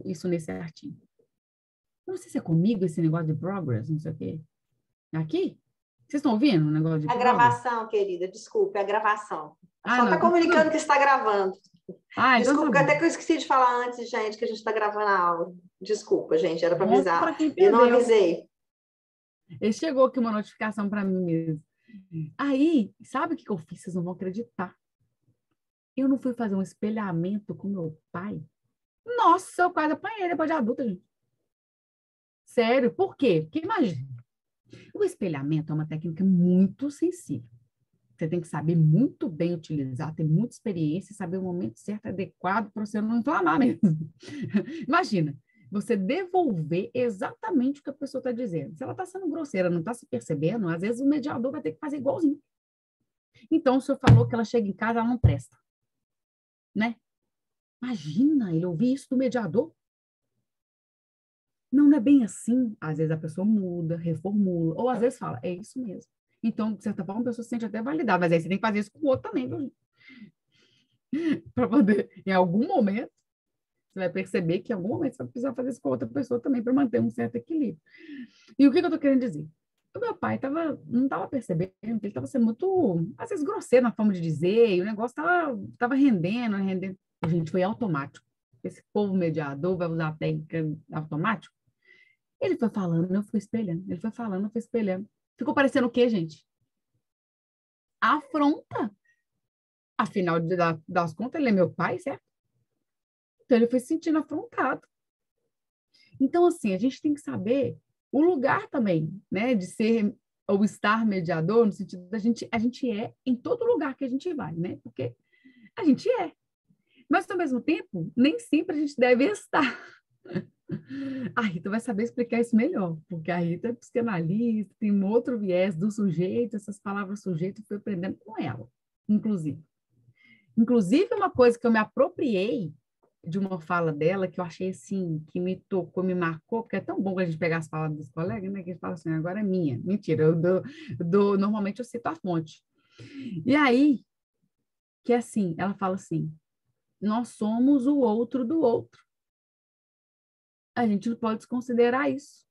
isso nesse artigo. Eu não sei se é comigo esse negócio de progress, não sei o quê. Aqui? Vocês estão ouvindo o negócio de A progress? gravação, querida, desculpe, a gravação. Ah, Só não, está então tudo comunicando bem. que está gravando. Ah, então tá Desculpa, bom. até que eu esqueci de falar antes, gente, que a gente está gravando a aula. Desculpa, gente, era para Bom avisar. para quem E eu não perdeu. avisei. E chegou aqui uma notificação para mim mesmo. Aí, sabe o que eu fiz? Vocês não vão acreditar. Eu não fui fazer um espelhamento com meu pai. Nossa, eu quase apanhei depois de adulta, gente. Sério, por quê? Porque imagina, o espelhamento é uma técnica muito sensível. Você tem que saber muito bem utilizar, ter muita experiência e saber o momento certo, adequado, para você não inflamar mesmo. Imagina, você devolver exatamente o que a pessoa está dizendo. Se ela está sendo grosseira, não está se percebendo, às vezes o mediador vai ter que fazer igualzinho. Então, o senhor falou que ela chega em casa, ela não presta, né? Imagina ele ouvir isso do mediador. Não, não é bem assim. Às vezes a pessoa muda, reformula, ou às vezes fala, é isso mesmo. Então, de certa forma, a pessoa se sente até validada, mas aí você tem que fazer isso com o outro também, viu? Para poder, em algum momento, você vai perceber que em algum momento você vai precisar fazer isso com outra pessoa também para manter um certo equilíbrio. E o que eu estou querendo dizer? O meu pai não estava percebendo que ele estava sendo muito, às vezes, grosseiro na forma de dizer, e o negócio estava rendendo. A gente foi automático. Esse povo mediador vai usar a técnica automático. Ele foi falando, eu fui espelhando. Ele foi falando, eu fui espelhando. Ficou parecendo o quê, gente? Afronta. Afinal das contas, ele é meu pai, certo? Então, ele foi se sentindo afrontado. Então, assim, a gente tem que saber o lugar também, né, de ser ou estar mediador, no sentido da a gente é em todo lugar que a gente vai, né? Porque a gente é. Mas, ao mesmo tempo, nem sempre a gente deve estar. A Rita vai saber explicar isso melhor, porque a Rita é psicanalista, tem um outro viés do sujeito, essas palavras sujeito eu fui aprendendo com ela, inclusive. Inclusive, uma coisa que eu me apropriei de uma fala dela, que eu achei assim, que me tocou, me marcou, porque é tão bom que a gente pegar as falas dos colegas, né? Que a gente fala assim, agora é minha. Mentira, normalmente eu cito a fonte. E aí, que assim, ela fala assim, nós somos o outro do outro. A gente não pode desconsiderar isso.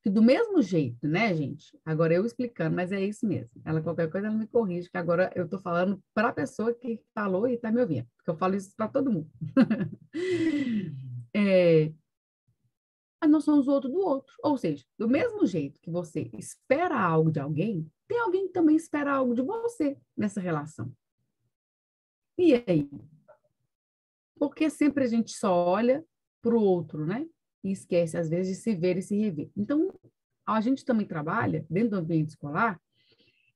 Que do mesmo jeito, né, gente? Agora eu explicando, mas é isso mesmo. Ela, qualquer coisa, ela me corrige, que agora eu estou falando para a pessoa que falou e está me ouvindo, porque eu falo isso para todo mundo. É, nós somos o outro do outro. Ou seja, do mesmo jeito que você espera algo de alguém, tem alguém que também espera algo de você nessa relação. E aí? Porque sempre a gente só olha para o outro, né? E esquece, às vezes, de se ver e se rever. Então, a gente também trabalha, dentro do ambiente escolar,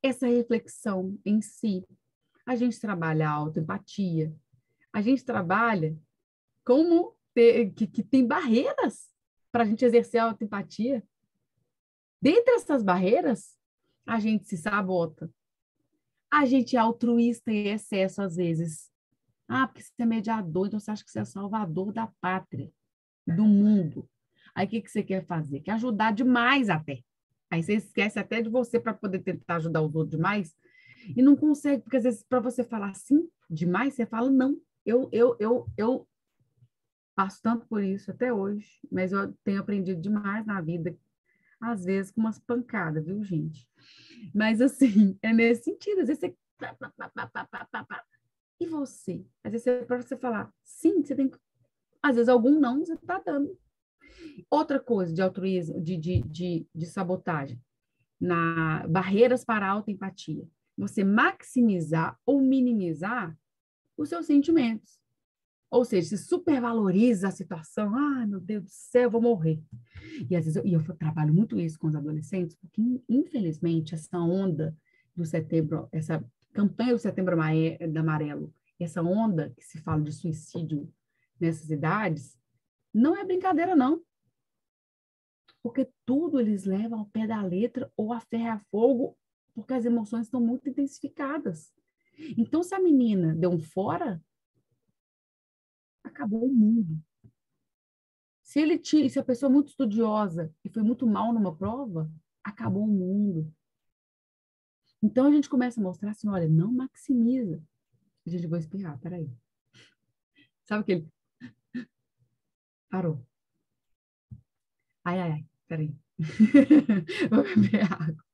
essa reflexão em si. A gente trabalha a autoempatia. A gente trabalha como que tem barreiras para a gente exercer a autoempatia. Dentre essas barreiras, a gente se sabota. A gente é altruísta em excesso às vezes. Ah, porque você é mediador, então você acha que você é salvador da pátria, do mundo. Aí o que você quer fazer? Quer ajudar demais até. Aí você esquece até de você para poder tentar ajudar os outros demais e não consegue, porque às vezes para você falar sim demais, você fala não. Eu passo tanto por isso até hoje, mas eu tenho aprendido demais na vida, às vezes com umas pancadas, viu, gente? Mas assim, é nesse sentido, às vezes você. E você? Às vezes, para você falar sim, você tem que. Às vezes, algum não você está dando. Outra coisa de altruísmo, de sabotagem, na barreiras para a autoempatia. Você maximizar ou minimizar os seus sentimentos. Ou seja, se supervaloriza a situação. Ah, meu Deus do céu, eu vou morrer. E às vezes eu trabalho muito isso com os adolescentes, porque infelizmente essa onda do setembro, essa campanha do setembro amarelo, essa onda que se fala de suicídio nessas idades, não é brincadeira, não. Porque tudo eles levam ao pé da letra ou a ferro e a fogo, porque as emoções estão muito intensificadas. Então, se a menina deu um fora, acabou o mundo. Se a pessoa é muito estudiosa e foi muito mal numa prova, acabou o mundo. Então a gente começa a mostrar assim, olha, não maximiza. Gente, eu vou espirrar, peraí. Sabe aquele Parou. Ai, ai, ai, peraí. Vou beber água.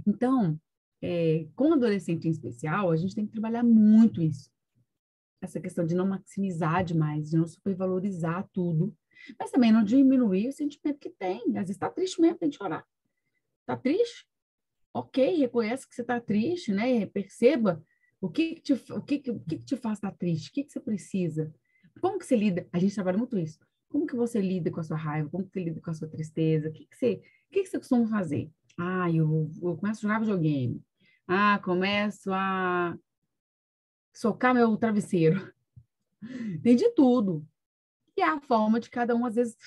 Então, com adolescente em especial, a gente tem que trabalhar muito isso. Essa questão de não maximizar demais, de não supervalorizar tudo, mas também não diminuir o sentimento que tem. Às vezes está triste mesmo, tem que chorar. Está triste? Ok, reconhece que você está triste, né? Perceba o que te faz estar triste, o que você precisa. Como que você lida? A gente trabalha muito isso. Como que você lida com a sua raiva? Como que você lida com a sua tristeza? O que você costuma fazer? Ah, eu começo a jogar videogame. Ah, começo a socar meu travesseiro. Tem de tudo. E é a forma de cada um, às vezes,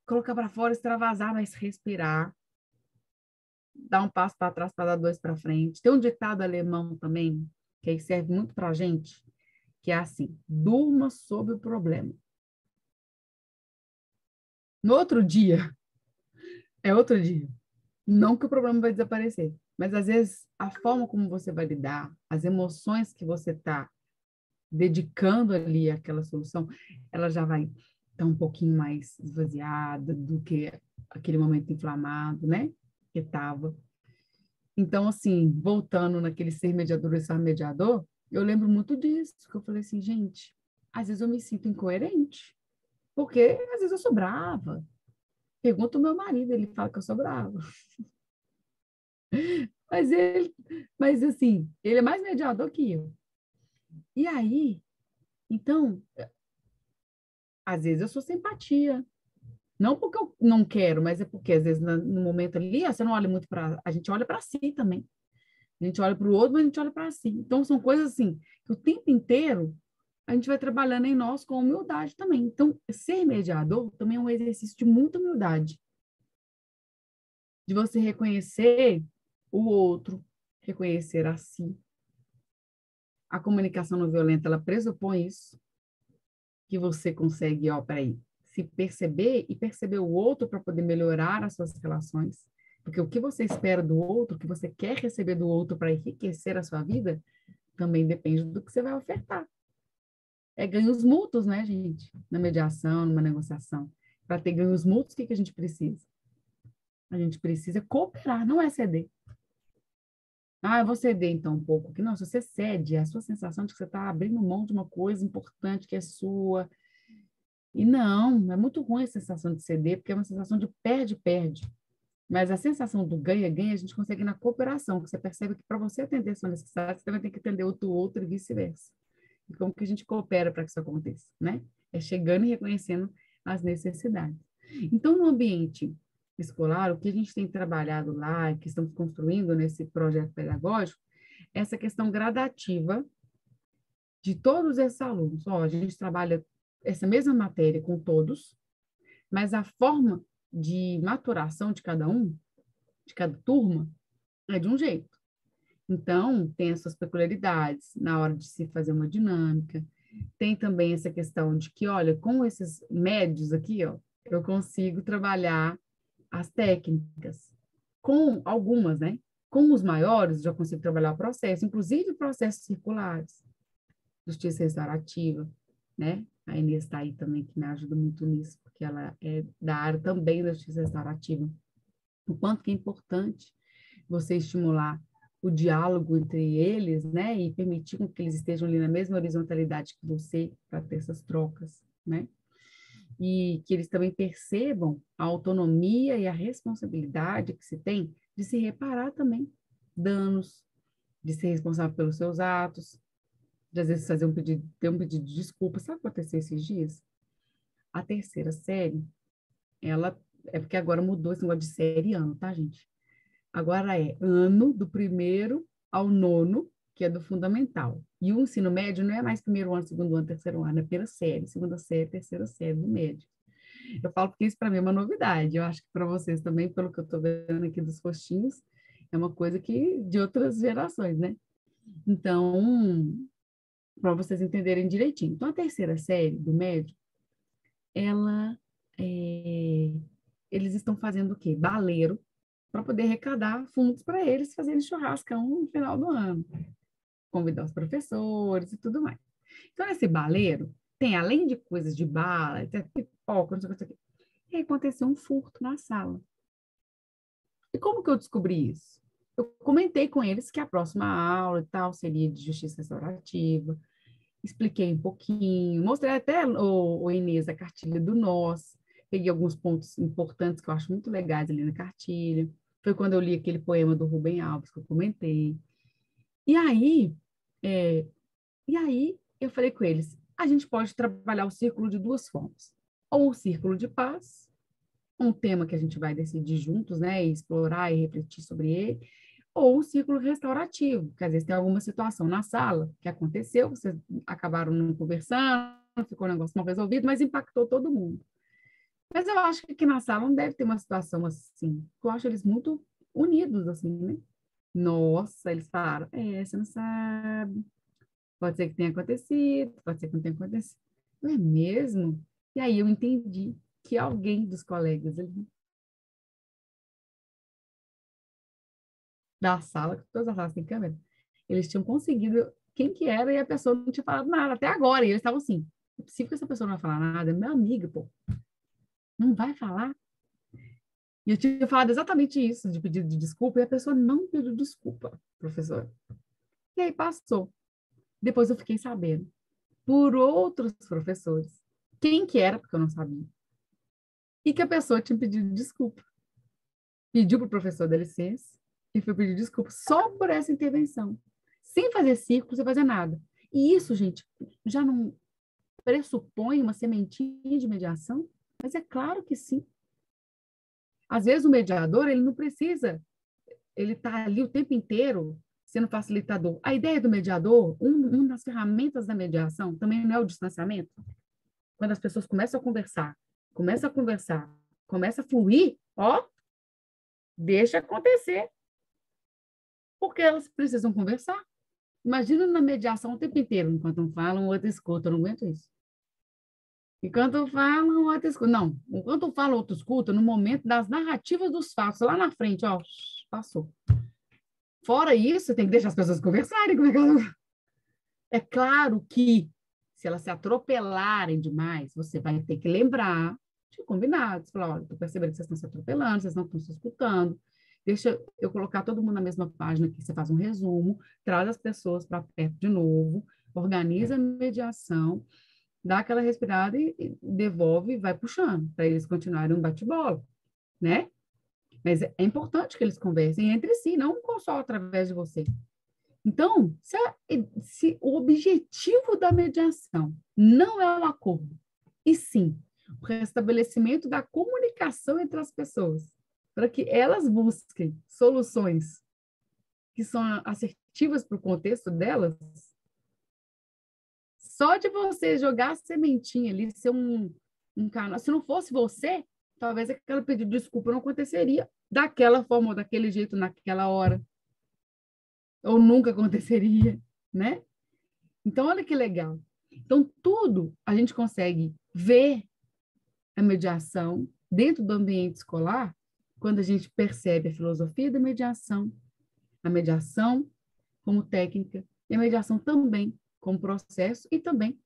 colocar para fora, extravasar, mas respirar, dar um passo para trás para dar dois para frente. Tem um ditado alemão também, que aí serve muito para a gente, que é assim: durma sobre o problema. No outro dia, é outro dia. Não que o problema vai desaparecer, mas às vezes a forma como você vai lidar, as emoções que você está dedicando ali àquela solução, ela já vai estar um pouquinho mais esvaziada do que aquele momento inflamado, né? Que estava. Então, assim, voltando naquele ser mediador e ser mediador, eu lembro muito disso, que eu falei assim, gente, às vezes eu me sinto incoerente, porque às vezes eu sou brava. Pergunta o meu marido, ele fala que eu sou brava. Mas ele, mas assim, ele é mais mediador que eu. E aí, então, às vezes eu sou simpatia. Não porque eu não quero, mas é porque às vezes no momento ali, você não olha muito para, a gente olha para si também. A gente olha para o outro, mas a gente olha para si. Então, são coisas assim, que o tempo inteiro a gente vai trabalhando em nós com humildade também. Então, ser mediador também é um exercício de muita humildade, de você reconhecer o outro, reconhecer a si. A comunicação não violenta, ela pressupõe isso, que você consegue, ó, peraí, se perceber e perceber o outro para poder melhorar as suas relações. Porque o que você espera do outro, o que você quer receber do outro para enriquecer a sua vida, também depende do que você vai ofertar. É ganhos mútuos, né, gente? Na mediação, numa negociação. Para ter ganhos mútuos, o que a gente precisa? A gente precisa cooperar, não é ceder. Ah, eu vou ceder então um pouco. Que não, se você cede, é a sua sensação de que você está abrindo mão de uma coisa importante que é sua. E não, é muito ruim a sensação de ceder, porque é uma sensação de perde-perde. Mas a sensação do ganha-ganha a gente consegue na cooperação, que você percebe que para você atender a sua necessidade, você também tem que atender o outro e vice-versa. E como que a gente coopera para que isso aconteça, né? É chegando e reconhecendo as necessidades. Então, no ambiente escolar, o que a gente tem trabalhado lá, que estamos construindo nesse projeto pedagógico, é essa questão gradativa de todos esses alunos. Ó, a gente trabalha essa mesma matéria com todos, mas a forma de maturação de cada um, de cada turma, é de um jeito. Então, tem as suas peculiaridades na hora de se fazer uma dinâmica. Tem também essa questão de que, olha, com esses médios aqui, ó, eu consigo trabalhar as técnicas. Com algumas, né? Com os maiores, já consigo trabalhar o processo, inclusive processos circulares, justiça restaurativa, né? A Inês está aí também, que me ajuda muito nisso, porque ela é da área também da justiça restaurativa. O quanto que é importante você estimular o diálogo entre eles, né, e permitir que eles estejam ali na mesma horizontalidade que você, para ter essas trocas, né? E que eles também percebam a autonomia e a responsabilidade que se tem de se reparar também danos, de ser responsável pelos seus atos, de às vezes fazer ter um pedido de desculpa. Sabe o que aconteceu esses dias? A terceira série, ela é porque agora mudou esse negócio de série e ano, tá, gente? Agora é ano do primeiro ao nono, que é do fundamental. E o ensino médio não é mais primeiro ano, segundo ano, terceiro ano, é pela série, segunda série, terceira série do médio. Eu falo porque isso para mim é uma novidade. Eu acho que para vocês também, pelo que eu estou vendo aqui dos rostinhos, é uma coisa que de outras gerações, né? Então, para vocês entenderem direitinho. Então, a terceira série do médio, ela é, eles estão fazendo o quê? Baleiro, para poder arrecadar fundos para eles fazerem churrascão no final do ano, convidar os professores e tudo mais. Então, nesse baleiro, tem, além de coisas de bala, tem pipoca, não sei o que, e aconteceu um furto na sala. E como que eu descobri isso? Eu comentei com eles que a próxima aula e tal seria de justiça restaurativa, expliquei um pouquinho, mostrei até o Inês a cartilha do Nós, peguei alguns pontos importantes que eu acho muito legais ali na cartilha. Foi quando eu li aquele poema do Rubem Alves que eu comentei. E aí, é, e aí eu falei com eles, a gente pode trabalhar o círculo de duas formas. Ou o círculo de paz, um tema que a gente vai decidir juntos, né, e explorar e refletir sobre ele, ou o círculo restaurativo, que às vezes tem alguma situação na sala que aconteceu, vocês acabaram não conversando, ficou um negócio mal resolvido, mas impactou todo mundo. Mas eu acho que aqui na sala não deve ter uma situação assim. Eu acho eles muito unidos, assim, né? Nossa, eles falaram, você não sabe. Pode ser que tenha acontecido, pode ser que não tenha acontecido. Não é mesmo? E aí eu entendi que alguém dos colegas ali da sala, que todas as salas têm câmera, eles tinham conseguido quem que era e a pessoa não tinha falado nada até agora. E eles estavam assim, é possível que essa pessoa não vai falar nada, é minha amiga, pô. Não vai falar? E eu tinha falado exatamente isso, de pedido de desculpa, e a pessoa não pediu desculpa, professor. E aí passou. Depois eu fiquei sabendo, por outros professores, quem que era, porque eu não sabia, e que a pessoa tinha pedido desculpa. Pediu para o professor dar licença e foi pedir desculpa só por essa intervenção, sem fazer círculo, sem fazer nada. E isso, gente, já não pressupõe uma sementinha de mediação? Mas é claro que sim. Às vezes o mediador, ele não precisa, ele está ali o tempo inteiro sendo facilitador. A ideia do mediador, uma das ferramentas da mediação, também não é o distanciamento. Quando as pessoas começam a conversar, começa a fluir, ó, deixa acontecer, porque elas precisam conversar. Imagina na mediação o tempo inteiro, enquanto um fala, o outro escuta, eu não aguento isso. Enquanto fala, o outro escuta. Não, enquanto fala, o outro escuta, no momento das narrativas dos fatos, lá na frente, ó, passou. Fora isso, tem que deixar as pessoas conversarem. Como é que elas... É claro que, se elas se atropelarem demais, você vai ter que lembrar de combinados. Falar, olha, estou percebendo que vocês estão se atropelando, vocês não estão se escutando. Deixa eu colocar todo mundo na mesma página aqui, você faz um resumo, traz as pessoas para perto de novo, organiza a mediação, dá aquela respirada e devolve e vai puxando, para eles continuarem um bate-bola, né? Mas é importante que eles conversem entre si, não só através de você. Então, se o objetivo da mediação não é o acordo, e sim o restabelecimento da comunicação entre as pessoas, para que elas busquem soluções que são assertivas para o contexto delas, só de você jogar a sementinha ali, ser um canal. Se não fosse você, talvez aquele pedido de desculpa não aconteceria daquela forma ou daquele jeito naquela hora. Ou nunca aconteceria, né? Então, olha que legal. Então, tudo a gente consegue ver a mediação dentro do ambiente escolar quando a gente percebe a filosofia da mediação, a mediação como técnica e a mediação também como processo e também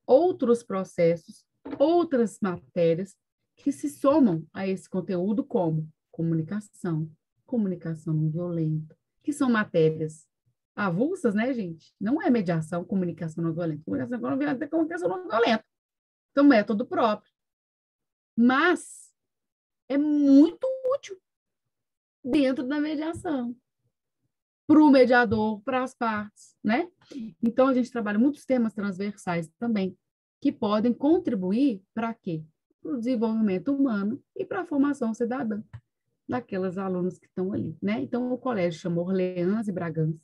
outros processos, outras matérias que se somam a esse conteúdo como comunicação, comunicação não violenta, que são matérias avulsas, né, gente? Não é mediação, comunicação não violenta. Comunicação não violenta é comunicação não violenta. Então, método próprio. Mas é muito útil dentro da mediação. Para o mediador, para as partes, né? Então, a gente trabalha muitos temas transversais também, que podem contribuir para quê? Para o desenvolvimento humano e para a formação cidadã daquelas alunas que estão ali, né? Então, o colégio chama Orleans e Bragança.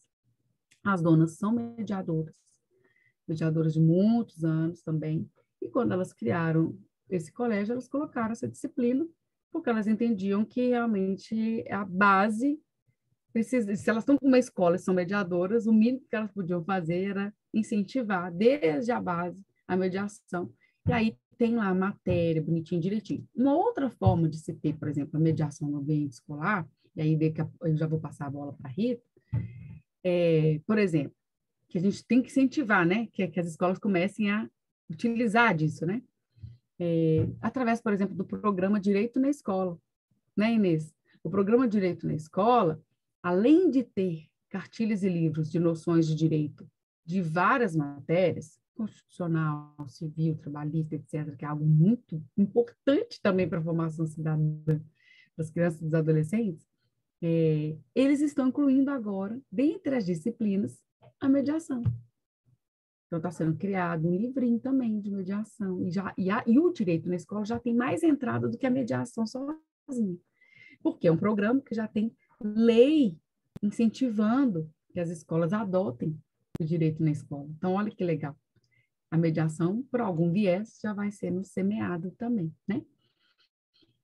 As donas são mediadoras de muitos anos também. E quando elas criaram esse colégio, elas colocaram essa disciplina, porque elas entendiam que realmente a base se elas estão com uma escola e são mediadoras, o mínimo que elas podiam fazer era incentivar desde a base a mediação. E aí tem lá a matéria, bonitinho, direitinho. Uma outra forma de se ter, por exemplo, a mediação no ambiente escolar, e aí eu já vou passar a bola para a Rita, por exemplo, que a gente tem que incentivar, né? Que as escolas comecem a utilizar disso, né? Através, por exemplo, do programa Direito na Escola, né, Inês? O programa Direito na Escola, além de ter cartilhas e livros de noções de direito de várias matérias, constitucional, civil, trabalhista, etc., que é algo muito importante também para a formação cidadã das crianças e dos adolescentes, eles estão incluindo agora, dentre as disciplinas, a mediação. Então, está sendo criado um livrinho também de mediação. E o direito na escola já tem mais entrada do que a mediação sozinha. Porque é um programa que já tem lei incentivando que as escolas adotem o direito na escola. Então, olha que legal. A mediação, por algum viés, já vai sendo semeado também, né?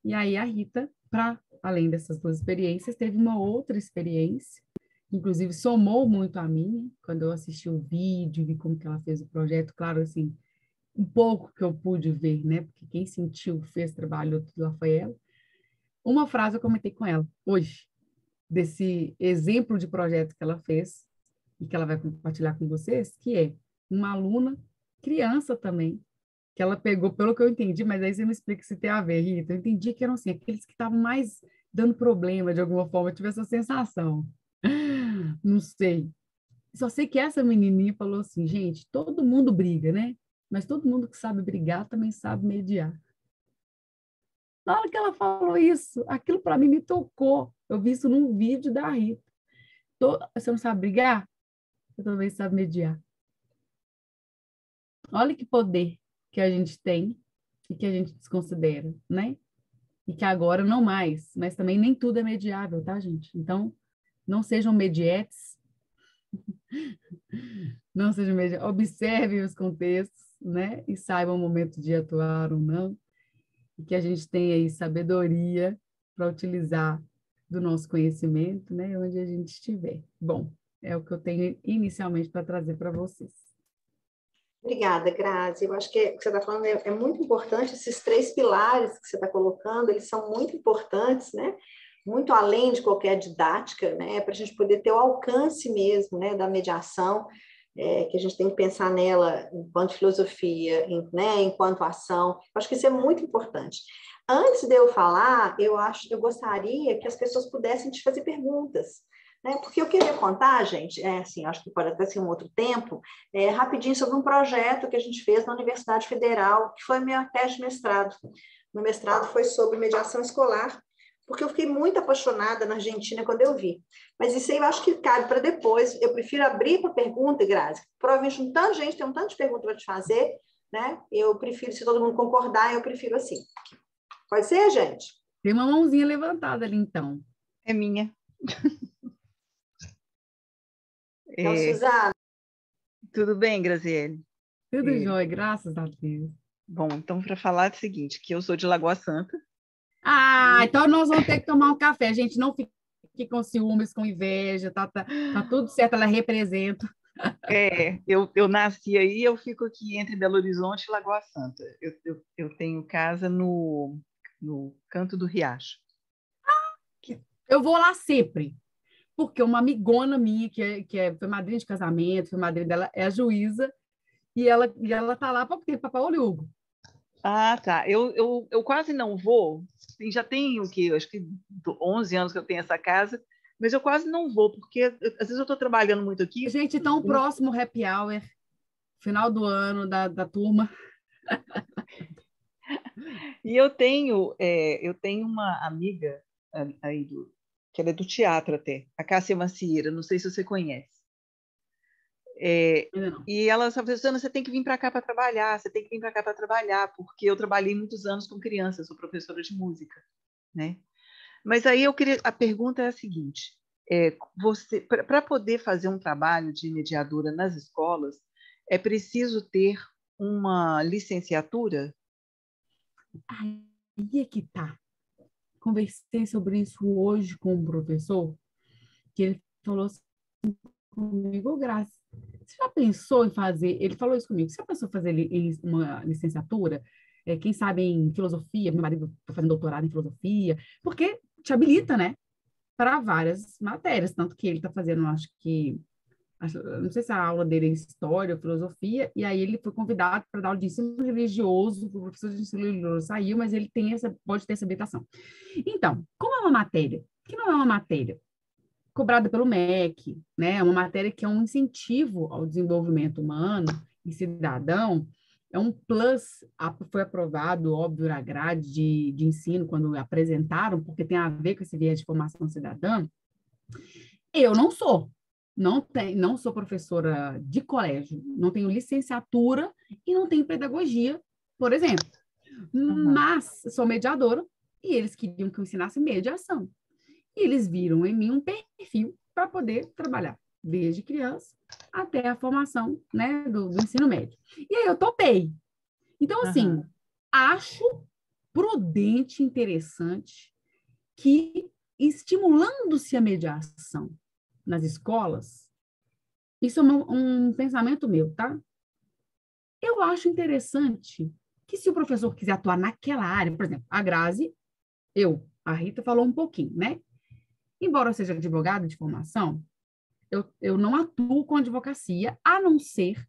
E aí a Rita, além dessas duas experiências, teve uma outra experiência, inclusive somou muito a minha, quando eu assisti o vídeo, vi como que ela fez o projeto, claro, assim, um pouco que eu pude ver, né? Porque quem sentiu, fez, trabalhou, tudo lá foi ela. Uma frase eu comentei com ela hoje, desse exemplo de projeto que ela fez e que ela vai compartilhar com vocês, que é uma aluna, criança também, que ela pegou, pelo que eu entendi, mas aí você me explica se tem a ver, Rita. Eu entendi que eram assim, aqueles que estavam mais dando problema de alguma forma, eu tive essa sensação. Não sei. Só sei que essa menininha falou assim, gente, todo mundo briga, né? Mas todo mundo que sabe brigar também sabe mediar. Na hora que ela falou isso, aquilo para mim me tocou. Eu vi isso num vídeo da Rita. Você não sabe brigar? Você também sabe mediar. Olha que poder que a gente tem e que a gente desconsidera, né? E que agora não mais, mas também nem tudo é mediável, tá, gente? Então, não sejam medietes, não sejam medietes, observem os contextos, né? E saibam o momento de atuar ou não, e que a gente tenha aí sabedoria para utilizar do nosso conhecimento, né? Onde a gente estiver. Bom, é o que eu tenho inicialmente para trazer para vocês. Obrigada, Grazi. Eu acho que o que você está falando é muito importante, esses três pilares que você está colocando, eles são muito importantes, né? Muito além de qualquer didática, né? Para a gente poder ter o alcance mesmo, né? Da mediação, que a gente tem que pensar nela enquanto filosofia, né? Enquanto ação. Eu acho que isso é muito importante. Antes de eu falar, eu gostaria que as pessoas pudessem te fazer perguntas. Né? Porque eu queria contar, gente, assim, acho que pode até ser um outro tempo, rapidinho sobre um projeto que a gente fez na Universidade Federal, que foi minha tese de mestrado. Meu mestrado foi sobre mediação escolar, porque eu fiquei muito apaixonada na Argentina quando eu vi. Mas isso aí eu acho que cabe para depois. Eu prefiro abrir para pergunta, Grazi. Provavelmente um tanto de gente tem um tanto de pergunta para te fazer, né? Eu prefiro, se todo mundo concordar, eu prefiro assim. Pode ser, gente? Tem uma mãozinha levantada ali, então. É minha. Então, Suzana. Tudo bem, Graziele? Tudo jóia, graças a Deus. Bom, então, para falar o seguinte, que eu sou de Lagoa Santa. Então nós vamos ter que tomar um café. A gente não fique com ciúmes, com inveja, tá tudo certo, ela representa. Eu nasci aí, eu fico aqui entre Belo Horizonte e Lagoa Santa. Eu tenho casa no Canto do Riacho. Eu vou lá sempre, porque uma amigona minha, foi madrinha de casamento, foi madrinha dela, é a juíza, e ela tá lá para ter Papai Hugo. Ah, tá. Eu quase não vou. Já tenho acho que 11 anos que eu tenho essa casa, mas eu quase não vou, porque às vezes eu estou trabalhando muito aqui. Gente, então o próximo happy hour, final do ano, da turma. E eu tenho uma amiga aí que ela é do teatro até, a Cássia Macieira, não sei se você conhece. E ela falou, Suzana, você tem que vir para cá para trabalhar, você tem que vir para cá para trabalhar, porque eu trabalhei muitos anos com crianças, sou professora de música, né? Mas aí a pergunta é a seguinte, você, para poder fazer um trabalho de mediadora nas escolas, é preciso ter uma licenciatura? Aí é que tá. Conversei sobre isso hoje com um professor, que ele falou assim comigo, Graça, você já pensou em fazer, ele falou isso comigo, você já pensou em fazer uma licenciatura, quem sabe em filosofia, meu marido está fazendo doutorado em filosofia, porque te habilita, né, para várias matérias, tanto que ele está fazendo, acho que não sei se a aula dele é história ou filosofia, e aí ele foi convidado para dar aula de ensino religioso, o professor de ensino religioso saiu, mas ele pode ter essa habilitação. Então, como é uma matéria, que não é uma matéria cobrada pelo MEC, né? É uma matéria que é um incentivo ao desenvolvimento humano e cidadão, é um plus, foi aprovado, óbvio, na grade de ensino, quando apresentaram, porque tem a ver com esse viés de formação cidadã. Eu não sou professora de colégio, não tenho licenciatura e não tenho pedagogia, por exemplo. Mas sou mediadora e eles queriam que eu ensinasse mediação. E eles viram em mim um perfil para poder trabalhar, desde criança até a formação, né, do ensino médio. E aí eu topei. Então, assim, acho prudente, interessante que, estimulando-se a mediação nas escolas, isso é um pensamento meu, tá? Eu acho interessante que, se o professor quiser atuar naquela área, por exemplo, a Grazi, a Rita falou um pouquinho, né? Embora eu seja advogada de formação, eu não atuo com advocacia, a não ser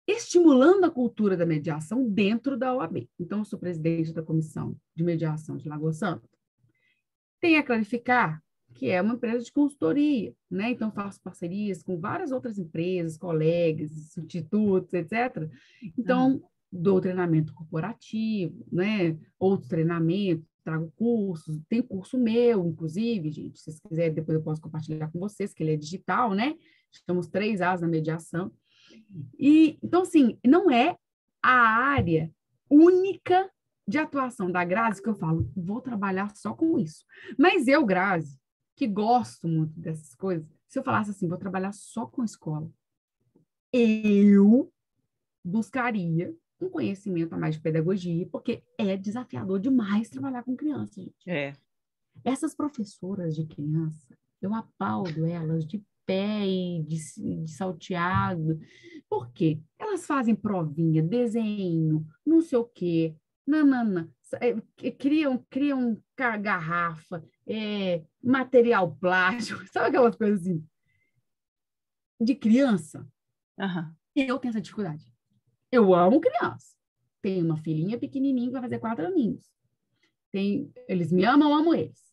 estimulando a cultura da mediação dentro da OAB. Então, eu sou presidente da Comissão de Mediação de Lagoa Santa. Tem a clarificar que é uma empresa de consultoria, né? Então, faço parcerias com várias outras empresas, colegas, institutos, etc. Então, dou treinamento corporativo, né? Outros treinamentos, trago cursos, tem curso meu, inclusive, gente, se vocês quiserem, depois eu posso compartilhar com vocês, que ele é digital, né? Chamamos 3 As na mediação. E, então, assim, não é a área única de atuação da Grazi que eu falo, vou trabalhar só com isso. Mas eu, Grazi, que gosto muito dessas coisas, se eu falasse assim, vou trabalhar só com escola, eu buscaria um conhecimento a mais de pedagogia, porque é desafiador demais trabalhar com criança, gente. Essas professoras de criança, eu aplaudo elas de pé e de salteado. Por quê? Elas fazem provinha, desenho, não sei o quê, nanana, criam garrafa, material plástico, sabe aquelas coisas assim? De criança, eu tenho essa dificuldade. Eu amo criança. Tenho uma filhinha pequenininha que vai fazer 4 aninhos. Eles me amam, eu amo eles.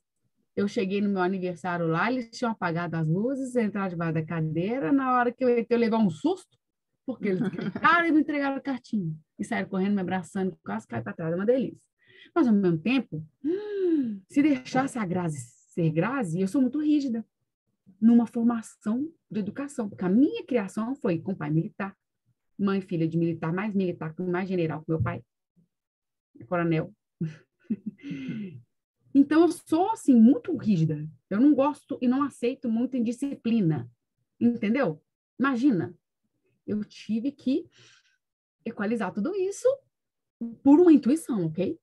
Eu cheguei no meu aniversário lá, eles tinham apagado as luzes, entraram debaixo da cadeira, na hora que eu levei um susto, porque eles gritaram e me entregaram a cartinha. E saíram correndo, me abraçando, quase caí para trás, é uma delícia. Mas, ao mesmo tempo, se deixasse a Grazi ser Grazi, eu sou muito rígida numa formação de educação, porque a minha criação foi com pai militar, mãe, filha de militar, mais general que meu pai, coronel. Então, eu sou, assim, muito rígida. Eu não gosto e não aceito muito indisciplina. Entendeu? Imagina, eu tive que equalizar tudo isso por uma intuição, ok?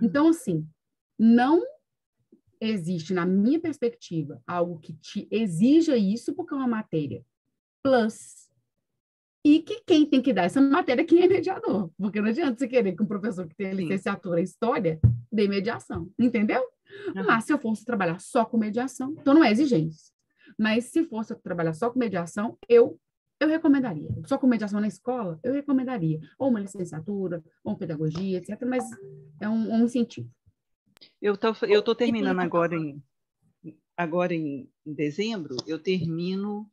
Então, assim, não existe, na minha perspectiva, algo que te exija isso, porque é uma matéria plus. E que quem tem que dar essa matéria é quem é mediador. Porque não adianta você querer que um professor que tem licenciatura em História dê mediação, entendeu? Mas se eu fosse trabalhar só com mediação, então não é exigência. Mas se fosse trabalhar só com mediação, eu recomendaria. Só com mediação na escola, eu recomendaria. Ou uma licenciatura, ou pedagogia, etc. Mas é um incentivo. Eu estou terminando agora em dezembro, eu termino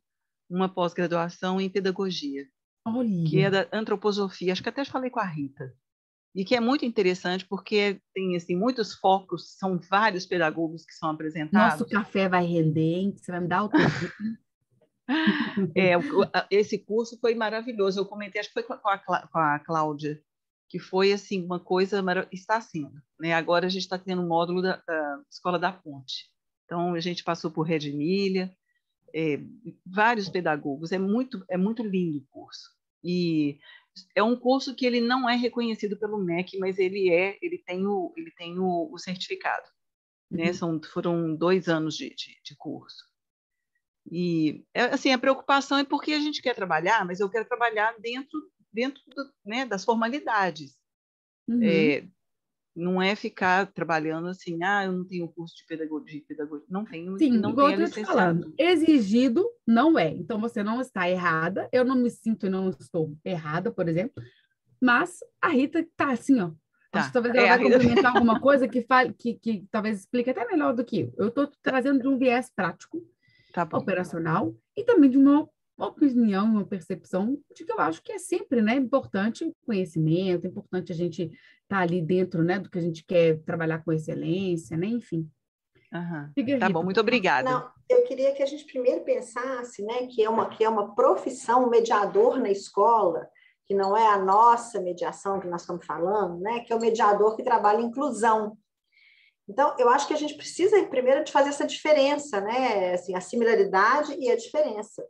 uma pós-graduação em pedagogia. Olha. Que é da antroposofia, acho que até falei com a Rita, e que é muito interessante porque tem assim, muitos focos, são vários pedagogos que são apresentados. Nosso café vai render, hein? Você vai me dar o tempo. Esse curso foi maravilhoso, eu comentei, acho que foi com a Cláudia, que foi assim, uma coisa está sendo, né? Agora a gente está tendo um módulo da Escola da Ponte, então a gente passou por Red Milha, vários pedagogos, é muito lindo o curso. E é um curso que ele não é reconhecido pelo MEC, mas ele tem o certificado, né? Foram 2 anos de curso. E assim, a preocupação é porque a gente quer trabalhar, mas eu quero trabalhar dentro né, das formalidades. Não é ficar trabalhando assim, eu não tenho curso de pedagogia, não tenho, Sim, não igual tenho eu a estou te falando, licenciatura. exigido não é. Então, você não está errada, eu não me sinto e não estou errada, por exemplo, mas a Rita está assim, ó. Acho que Tá, talvez ela a vai Rita... complementar alguma coisa que fale, que talvez explique até melhor do que eu. Eu estou trazendo de um viés prático, Tá bom. operacional, e também de uma opinião, uma percepção de que eu acho que é sempre, né, importante o conhecimento, é importante a gente estar ali dentro, né, do que a gente quer trabalhar com excelência, né, enfim. Uhum. Diga, Tá bom, Rita. muito obrigada. Não, eu queria que a gente primeiro pensasse, né, que é uma profissão, um mediador na escola, que não é a nossa mediação que nós estamos falando, né, que é o mediador que trabalha inclusão. Então, eu acho que a gente precisa, primeiro, de fazer essa diferença, né, assim, a similaridade e a diferença.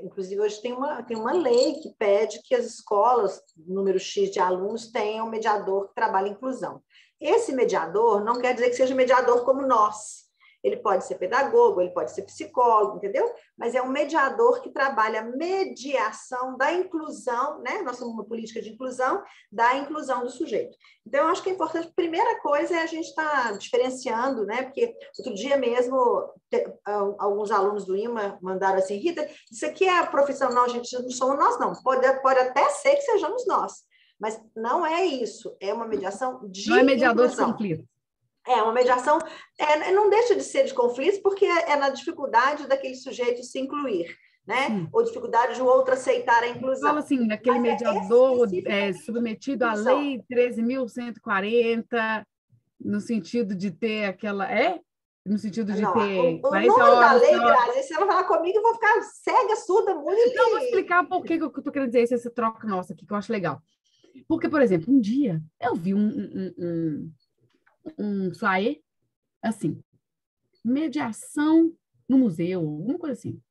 Inclusive, hoje tem uma lei que pede que as escolas, número X de alunos, tenham um mediador que trabalha inclusão. Esse mediador não quer dizer que seja mediador como nós. Ele pode ser pedagogo, ele pode ser psicólogo, entendeu? Mas é um mediador que trabalha a mediação da inclusão, né? Nós somos uma política de inclusão, da inclusão do sujeito. Então, eu acho que é importante, a primeira coisa é a gente estar diferenciando, né? Porque outro dia mesmo, alguns alunos do IMA mandaram assim, Rita, isso aqui é a profissão, não, gente, não somos nós, não. Pode até ser que sejamos nós, mas não é isso, é uma mediação de Não é mediador de inclusão. conflito. É uma mediação, não deixa de ser de conflitos, porque é na dificuldade daquele sujeito se incluir, né? Sim. Ou dificuldade de o outro aceitar a inclusão. Fala assim, daquele Mas mediador especificamente submetido à inclusão. Lei 13.140, no sentido de ter aquela... No sentido de Não, ter o 40 número da horas... lei, Grazi, se ela falar comigo, eu vou ficar cega, surda, muda Não, vou explicar por que eu estou querendo dizer essa troca nossa aqui, que eu acho legal. Porque, por exemplo, um dia eu vi um flyer, assim, mediação no museu, alguma coisa assim.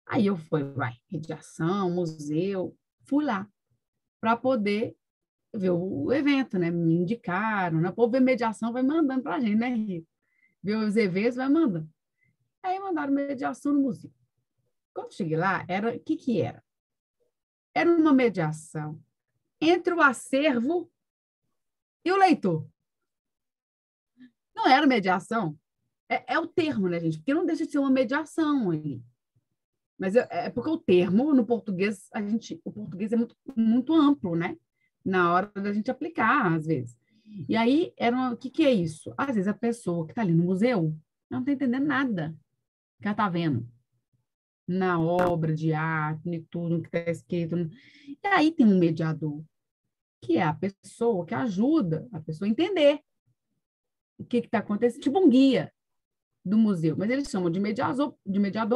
Aí eu fui, mediação, museu, fui lá para poder ver o evento, né? Me indicaram, né? O povo ver mediação vai mandando para a gente, né, Rita? Ver os eventos, vai mandando. Aí mandaram mediação no museu. Quando cheguei lá, o que era? Era uma mediação entre o acervo e o leitor. Não era mediação. É o termo, né, gente? Porque não deixa de ser uma mediação ali. Mas é porque o termo, no português, o português é muito, muito amplo, né? Na hora da gente aplicar, às vezes. E aí, o que é isso? Às vezes a pessoa que está ali no museu não está entendendo nada que ela está vendo na obra de arte, em tudo que está escrito. E aí tem um mediador, que é a pessoa que ajuda a pessoa a entender o que está acontecendo, tipo um guia do museu. Mas eles chamam de mediador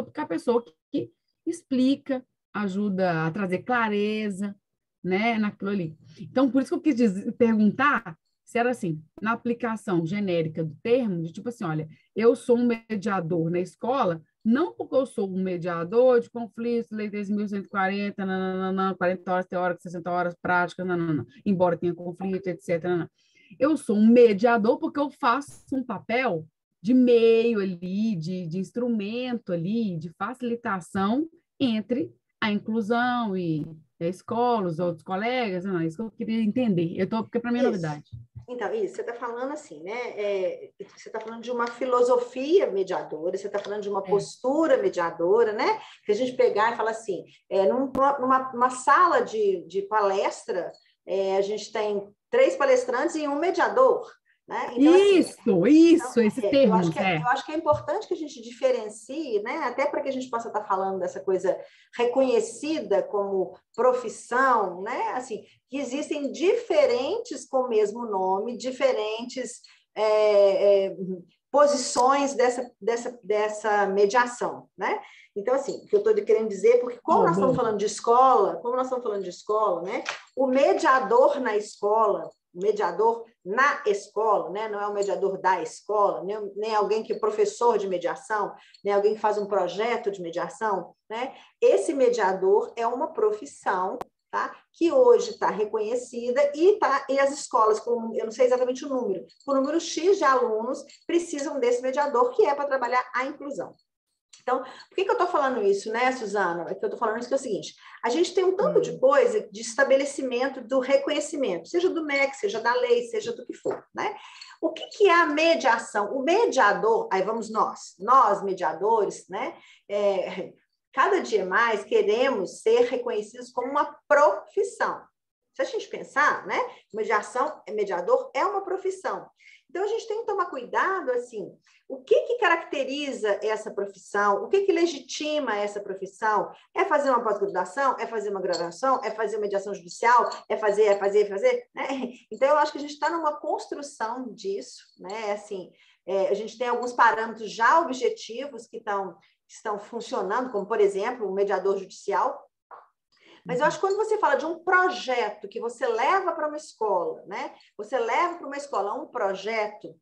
porque é a pessoa que explica, ajuda a trazer clareza, né, naquilo ali. Então, por isso que eu quis perguntar se era assim, na aplicação genérica do termo, de tipo assim, olha, eu sou um mediador na escola, não porque eu sou um mediador de conflitos, lei 10.140, 40 horas teóricas, 60 horas práticas, embora tenha conflito, etc. Eu sou um mediador porque eu faço um papel de meio ali, de instrumento ali, de facilitação entre a inclusão e a escola, os outros colegas, não, é isso que eu queria entender. Porque para mim é novidade. Então, isso, você está falando assim, né? Você está falando de uma filosofia mediadora, você está falando de uma postura mediadora, né? Que a gente pegar e falar assim, numa sala de palestra, a gente tem 3 palestrantes e um mediador. Né? Então, Esses termos. Eu acho que é importante que a gente diferencie, né? Até para que a gente possa estar falando dessa coisa reconhecida como profissão, né? Assim, que existem diferentes com o mesmo nome, diferentes posições dessa mediação, né? Então, assim, o que eu estou querendo dizer, porque como nós estamos falando de escola, né? O mediador na escola, o mediador na escola, né? Não é o mediador da escola, nem alguém que é professor de mediação, nem alguém que faz um projeto de mediação, né? Esse mediador é uma profissão, tá? Que hoje está reconhecida e as escolas, eu não sei exatamente o número X de alunos precisam desse mediador, que é para trabalhar a inclusão. Então, por que eu estou falando isso, né, Suzana? É que eu estou falando isso que é o seguinte, a gente tem um tanto de coisa de estabelecimento do reconhecimento, seja do MEC, seja da lei, seja do que for, né? O que é a mediação? O mediador, aí vamos nós mediadores, né? Cada dia mais queremos ser reconhecidos como uma profissão. Se a gente pensar, né? Mediador é uma profissão. Então, a gente tem que tomar cuidado, assim, o que caracteriza essa profissão? O que legitima essa profissão? É fazer uma pós-graduação? É fazer uma graduação? É fazer mediação judicial? É fazer? Né? Então, eu acho que a gente está numa construção disso, né? Assim, a gente tem alguns parâmetros já objetivos que estão funcionando, como, por exemplo, o mediador judicial. Mas eu acho que quando você fala de um projeto que você leva para uma escola, né? Você leva para uma escola um projeto,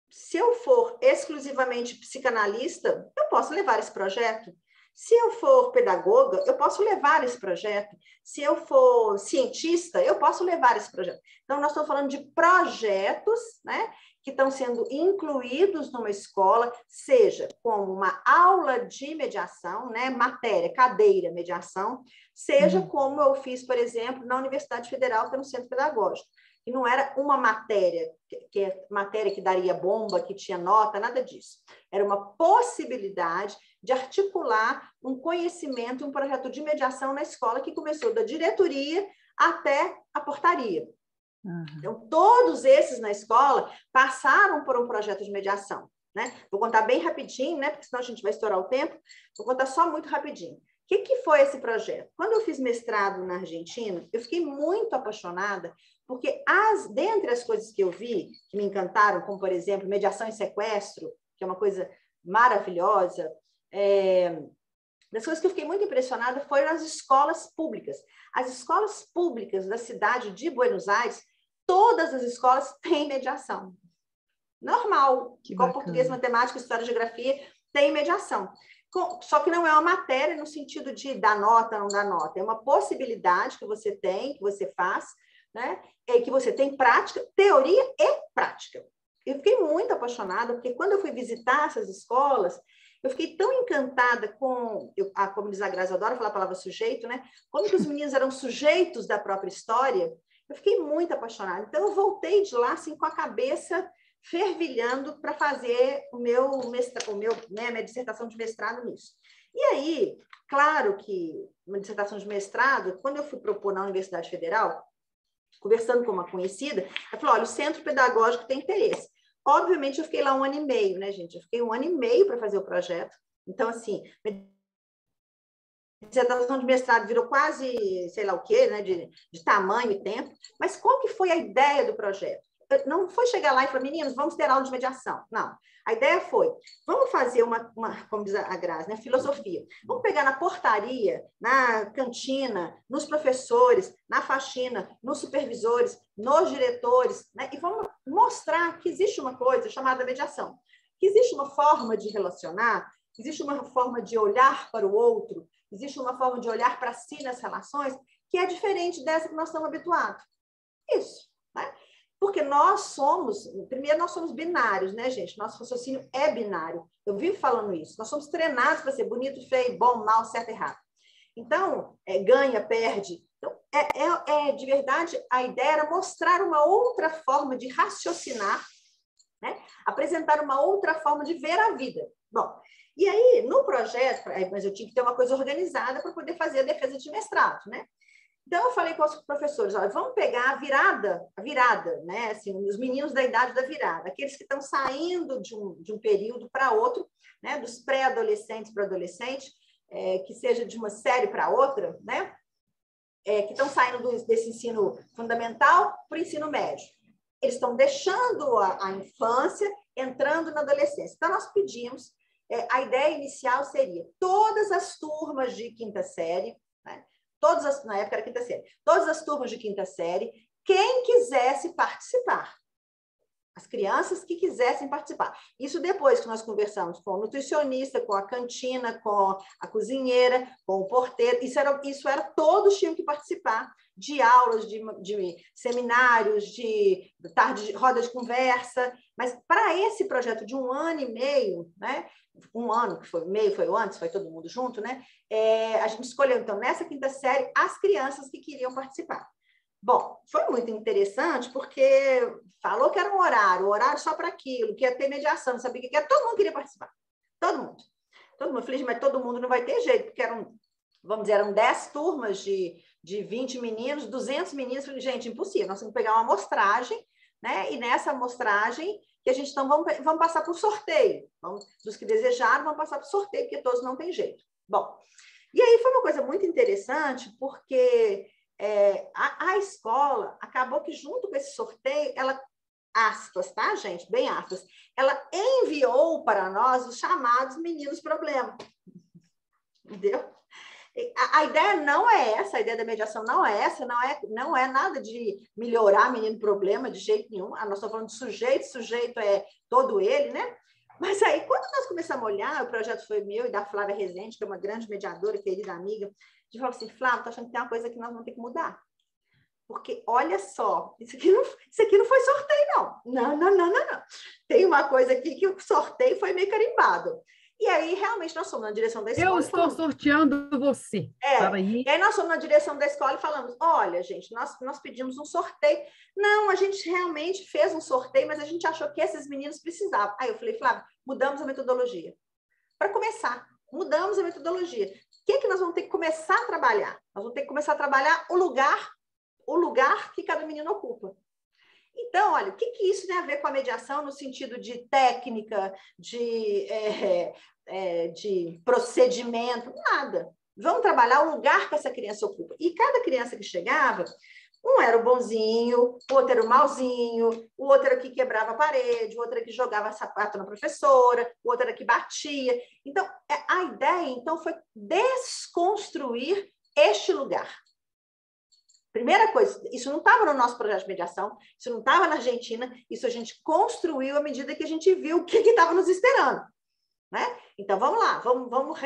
se eu for exclusivamente psicanalista, eu posso levar esse projeto. Se eu for pedagoga, eu posso levar esse projeto. Se eu for cientista, eu posso levar esse projeto. Então, nós estamos falando de projetos, né, que estão sendo incluídos numa escola, seja como uma aula de mediação, né, matéria, cadeira, mediação, seja como eu fiz, por exemplo, na Universidade Federal, que é no Centro Pedagógico. E não era uma matéria, que é matéria que daria bomba, que tinha nota, nada disso. Era uma possibilidade de articular um conhecimento, um projeto de mediação na escola que começou da diretoria até a portaria. Então, todos esses na escola passaram por um projeto de mediação, né? Vou contar bem rapidinho, né? Porque senão a gente vai estourar o tempo. Vou contar só muito rapidinho. O que foi esse projeto? Quando eu fiz mestrado na Argentina, eu fiquei muito apaixonada, porque dentre as coisas que eu vi, que me encantaram, como, por exemplo, mediação e sequestro, que é uma coisa maravilhosa, das coisas que eu fiquei muito impressionada foram as escolas públicas. As escolas públicas da cidade de Buenos Aires, todas as escolas têm mediação. Normal. Igual português, matemática, história, geografia, tem mediação. Só que não é uma matéria no sentido de dar nota, não dar nota. É uma possibilidade que você tem, que você faz, né? Que você tem prática, teoria e prática. Eu fiquei muito apaixonada, porque quando eu fui visitar essas escolas, eu fiquei tão encantada como diz a Grazi, eu adoro falar a palavra sujeito, né? Como que os meninos eram sujeitos da própria história, eu fiquei muito apaixonada. Então, eu voltei de lá, assim, com a cabeça fervilhando para fazer minha dissertação de mestrado nisso. E aí, claro que uma dissertação de mestrado, quando eu fui propor na Universidade Federal, conversando com uma conhecida, ela falou, olha, o centro pedagógico tem interesse. Obviamente, eu fiquei lá 1 ano e meio, né, gente? Eu fiquei 1 ano e meio para fazer o projeto. Então, assim, a dissertação de mestrado virou quase, sei lá o quê, né, de tamanho e tempo. Mas qual que foi a ideia do projeto? Não foi chegar lá e falar, meninos, vamos ter aula de mediação. Não. A ideia foi, vamos fazer como diz a Grazi, né, filosofia. Vamos pegar na portaria, na cantina, nos professores, na faxina, nos supervisores, nos diretores, né, e vamos mostrar que existe uma coisa chamada mediação, que existe uma forma de relacionar, existe uma forma de olhar para o outro, existe uma forma de olhar para si nas relações que é diferente dessa que nós estamos habituados. Isso, né? Porque nós somos binários, né, gente? Nosso raciocínio é binário. Eu vivo falando isso. Nós somos treinados para ser bonito, feio, bom, mal, certo, errado. Então, ganha, perde. Então, de verdade, a ideia era mostrar uma outra forma de raciocinar, né? Apresentar uma outra forma de ver a vida. Bom, e aí, no projeto, mas eu tinha que ter uma coisa organizada para poder fazer a defesa de mestrado, né? Então, eu falei com os professores, olha, vamos pegar a virada, né? Assim, os meninos da idade da virada, aqueles que estão saindo de um período para outro, né? Dos pré-adolescentes para adolescentes, que seja de uma série para outra, né? Que estão saindo desse ensino fundamental para o ensino médio. Eles estão deixando a infância, entrando na adolescência. Então, nós pedimos, a ideia inicial seria todas as turmas de quinta série, né? Na época era quinta série, todas as turmas de quinta série, quem quisesse participar. as crianças que quisessem participar. Isso depois que nós conversamos com o nutricionista, com a cantina, com a cozinheira, com o porteiro. Isso era todos tinham que participar de aulas, de seminários, de roda de conversa. Mas para esse projeto de 1 ano e meio, né? 1 ano, que foi meio, foi antes, foi todo mundo junto, né? A gente escolheu, então, nessa 5ª série, as crianças que queriam participar. Bom, foi muito interessante porque falou que era um horário só para aquilo, que ia ter mediação, sabia que era, todo mundo queria participar. Todo mundo. Todo mundo. Eu falei, mas todo mundo não vai ter jeito, porque vamos dizer, eram 10 turmas de 20 meninos, 200 meninos. Eu falei, gente, impossível, nós temos que pegar uma amostragem, né? E nessa amostragem, que a gente, então, vamos passar por sorteio. Dos que desejaram, vamos passar por sorteio, porque todos não têm jeito. Bom, e aí foi uma coisa muito interessante, porque a escola acabou que, junto com esse sorteio, ela, aspas, tá, gente? Bem aspas, ela enviou para nós os chamados meninos problema. Entendeu? A ideia não é essa, a ideia da mediação não é essa, não é nada de melhorar menino problema de jeito nenhum. Nós estamos falando de sujeito é todo ele, né? Mas aí, quando nós começamos a olhar, o projeto foi meu e da Flávia Rezende, que é uma grande mediadora, querida amiga, a gente falou assim, Flávia, estou achando que tem uma coisa que nós vamos ter que mudar. Porque, olha só, isso aqui não foi sorteio, não. Não. Tem uma coisa aqui que o sorteio foi meio carimbado. E aí, realmente, nós fomos na direção da escola. Eu estou sorteando você. E aí nós fomos na direção da escola e falamos, olha, gente, nós pedimos um sorteio. Não, a gente realmente fez um sorteio, mas a gente achou que esses meninos precisavam. Aí eu falei, Flávia, mudamos a metodologia. Para começar, mudamos a metodologia. O que nós vamos ter que começar a trabalhar? Nós vamos ter que começar a trabalhar o lugar que cada menino ocupa. Então, olha, o que isso tem a ver com a mediação no sentido de técnica, de procedimento? Nada. Vamos trabalhar o lugar que essa criança ocupa. E cada criança que chegava, um era o bonzinho, o outro era o malzinho, o outro era o que quebrava a parede, o outro era que jogava sapato na professora, o outro era que batia. Então, a ideia, então, foi desconstruir este lugar. Primeira coisa, isso não estava no nosso projeto de mediação, isso não estava na Argentina, isso a gente construiu à medida que a gente viu o que estava nos esperando. Né? Então, vamos lá, vamos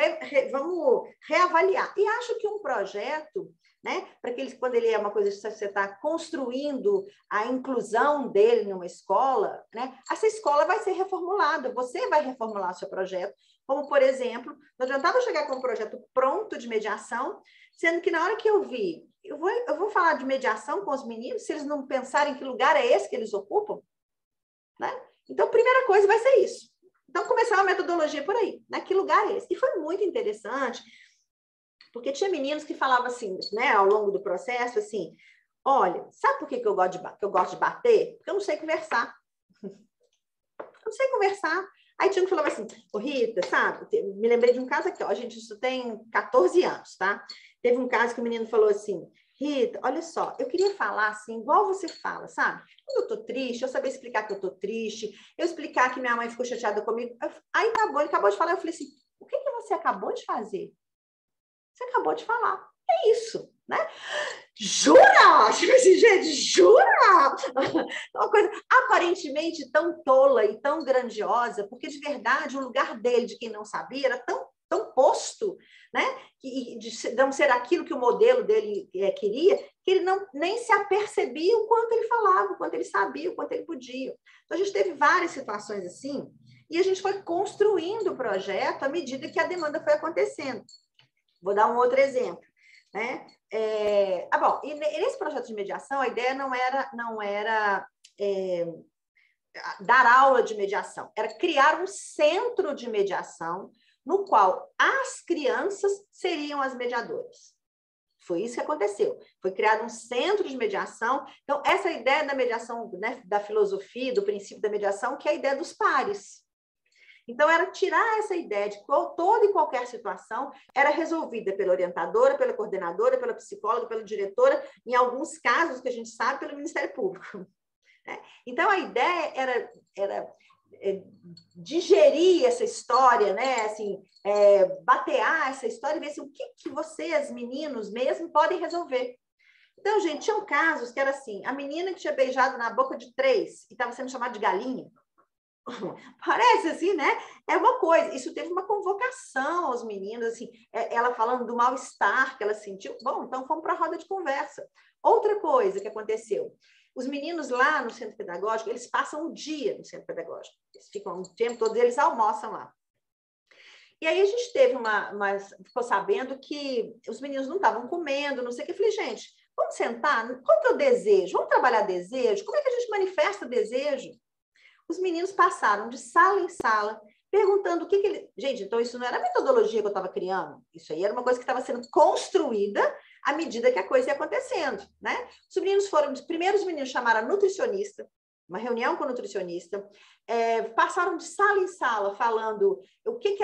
reavaliar. E acho que um projeto, né, para que quando ele é uma coisa que você está construindo a inclusão dele numa escola, né, essa escola vai ser reformulada, você vai reformular o seu projeto, como, por exemplo, não adiantava chegar com um projeto pronto de mediação, sendo que na hora que eu vi, eu vou falar de mediação com os meninos, se eles não pensarem que lugar é esse que eles ocupam, né? Então, a primeira coisa vai ser isso. Então, começar uma metodologia por aí, né? Que lugar é esse? E foi muito interessante, porque tinha meninos que falavam assim, né, ao longo do processo, assim, olha, sabe por que eu gosto de bater? Porque eu não sei conversar. Eu não sei conversar. Aí tinha um que falava assim, ô Rita, sabe? Me lembrei de um caso aqui, ó, gente, isso tem 14 anos, tá? Teve um caso que o menino falou assim, Rita, olha só, eu queria falar assim, igual você fala, sabe? Quando eu tô triste, eu saber explicar que eu tô triste, eu explicar que minha mãe ficou chateada comigo. Aí ele acabou de falar, eu falei assim, o que você acabou de fazer? Você acabou de falar. É isso, né? Jura? Tipo assim, gente, jura? Uma coisa aparentemente tão tola e tão grandiosa, porque de verdade o lugar dele, de quem não sabia, era tão posto, né? De não ser aquilo que o modelo dele queria, que ele nem se apercebia o quanto ele falava, o quanto ele sabia, o quanto ele podia. Então, a gente teve várias situações assim, e a gente foi construindo o projeto à medida que a demanda foi acontecendo. Vou dar um outro exemplo, né? Bom, e nesse projeto de mediação, a ideia não era dar aula de mediação, era criar um centro de mediação no qual as crianças seriam as mediadoras. Foi isso que aconteceu. Foi criado um centro de mediação. Então, essa ideia da mediação, né, da filosofia, do princípio da mediação, que é a ideia dos pares. Então, era tirar essa ideia de que toda e qualquer situação era resolvida pela orientadora, pela coordenadora, pela psicóloga, pela diretora, em alguns casos, que a gente sabe, pelo Ministério Público. Então, a ideia era digerir essa história, né? Assim, batear essa história e ver assim, o que vocês, meninos mesmo, podem resolver. Então, gente, tinham casos que era assim, a menina que tinha beijado na boca de 3 e estava sendo chamada de galinha. Parece assim, né? É uma coisa. Isso teve uma convocação aos meninos, assim, ela falando do mal-estar que ela sentiu. Bom, então fomos para a roda de conversa. Outra coisa que aconteceu. Os meninos lá no centro pedagógico, eles passam o dia no centro pedagógico. Eles ficam o tempo todo, eles almoçam lá. E aí a gente teve ficou sabendo que os meninos não estavam comendo, não sei o que. Eu falei, gente, vamos sentar? Qual que é o desejo? Vamos trabalhar desejo? Como é que a gente manifesta desejo? Os meninos passaram de sala em sala, perguntando o que ele... Gente, então isso não era a metodologia que eu estava criando. Isso aí era uma coisa que estava sendo construída à medida que a coisa ia acontecendo, né? Primeiro os meninos chamaram a nutricionista, uma reunião com o nutricionista, passaram de sala em sala falando o que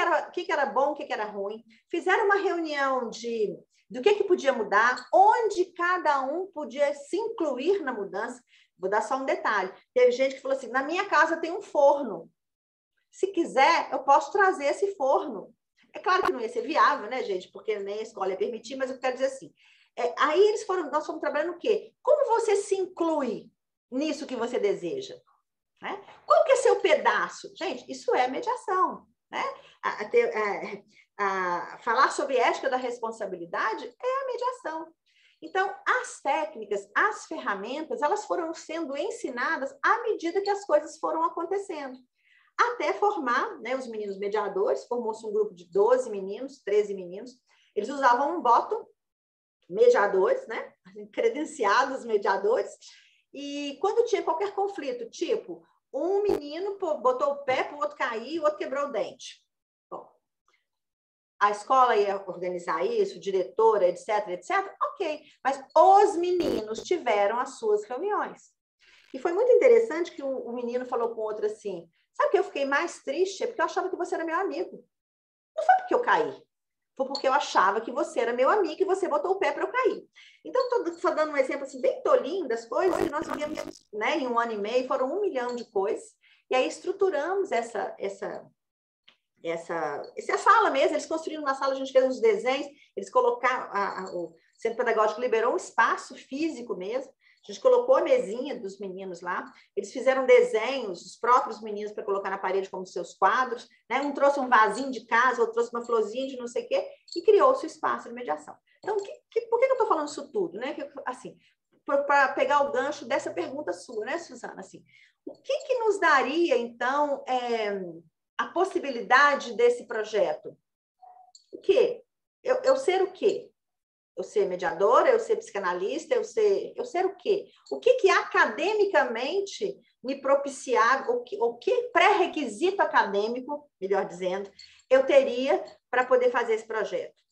era bom, o que era ruim, fizeram uma reunião do que podia mudar, onde cada um podia se incluir na mudança. Vou dar só um detalhe. Teve gente que falou assim, na minha casa tem um forno. Se quiser, eu posso trazer esse forno. É claro que não ia ser viável, né, gente? Porque nem a escola ia permitir, mas eu quero dizer assim. Aí nós fomos trabalhando o quê? Como você se inclui nisso que você deseja? Né? Qual que é seu pedaço? Gente, isso é mediação. Né? Falar sobre ética da responsabilidade é a mediação. Então, as técnicas, as ferramentas, elas foram sendo ensinadas à medida que as coisas foram acontecendo. Até formar, né, os meninos mediadores, formou-se um grupo de 12 meninos, 13 meninos. Eles usavam um bottom, mediadores, né, credenciados mediadores, e quando tinha qualquer conflito, tipo, um menino botou o pé para o outro cair e o outro quebrou o dente. Bom, a escola ia organizar isso, diretora, etc, etc, ok. Mas os meninos tiveram as suas reuniões. E foi muito interessante que o menino falou com o outro assim, sabe que eu fiquei mais triste? É porque eu achava que você era meu amigo. Não foi porque eu caí. Foi porque eu achava que você era meu amigo e você botou o pé para eu cair. Então, estou só dando um exemplo assim, bem tolinho das coisas que nós vimos, né, em 1 ano e meio, foram 1 milhão de coisas. E aí estruturamos essa sala mesmo, eles construíram uma sala, a gente fez uns desenhos, eles colocaram, o Centro Pedagógico liberou um espaço físico mesmo, a gente colocou a mesinha dos meninos lá, eles fizeram desenhos, os próprios meninos, para colocar na parede como seus quadros, né? Um trouxe um vasinho de casa, outro trouxe uma florzinha de não sei o quê, e criou-se o espaço de mediação. Então, por que eu estou falando isso tudo? Né? Assim, para pegar o gancho dessa pergunta sua, né, Suzana? Assim, o que nos daria, então, a possibilidade desse projeto? O quê? Eu ser o quê? Eu ser mediadora, eu ser psicanalista, eu ser o quê? O que academicamente me propiciar, o que pré-requisito acadêmico, melhor dizendo, eu teria para poder fazer esse projeto?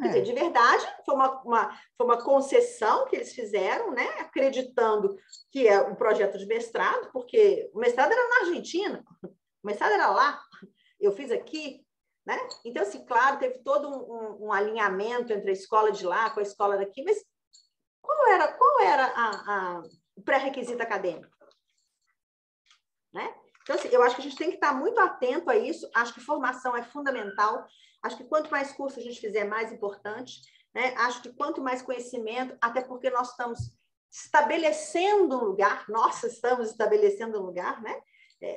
Quer dizer, de verdade, foi uma concessão que eles fizeram, né? Acreditando que é um projeto de mestrado, porque o mestrado era na Argentina, o mestrado era lá, eu fiz aqui, né? Então, assim, claro, teve todo um alinhamento entre a escola de lá com a escola daqui, mas qual era o pré-requisito acadêmico? Né? Então, assim, eu acho que a gente tem que estar muito atento a isso, acho que formação é fundamental, acho que quanto mais curso a gente fizer, mais importante, né? Acho que quanto mais conhecimento, até porque nós estamos estabelecendo um lugar, né?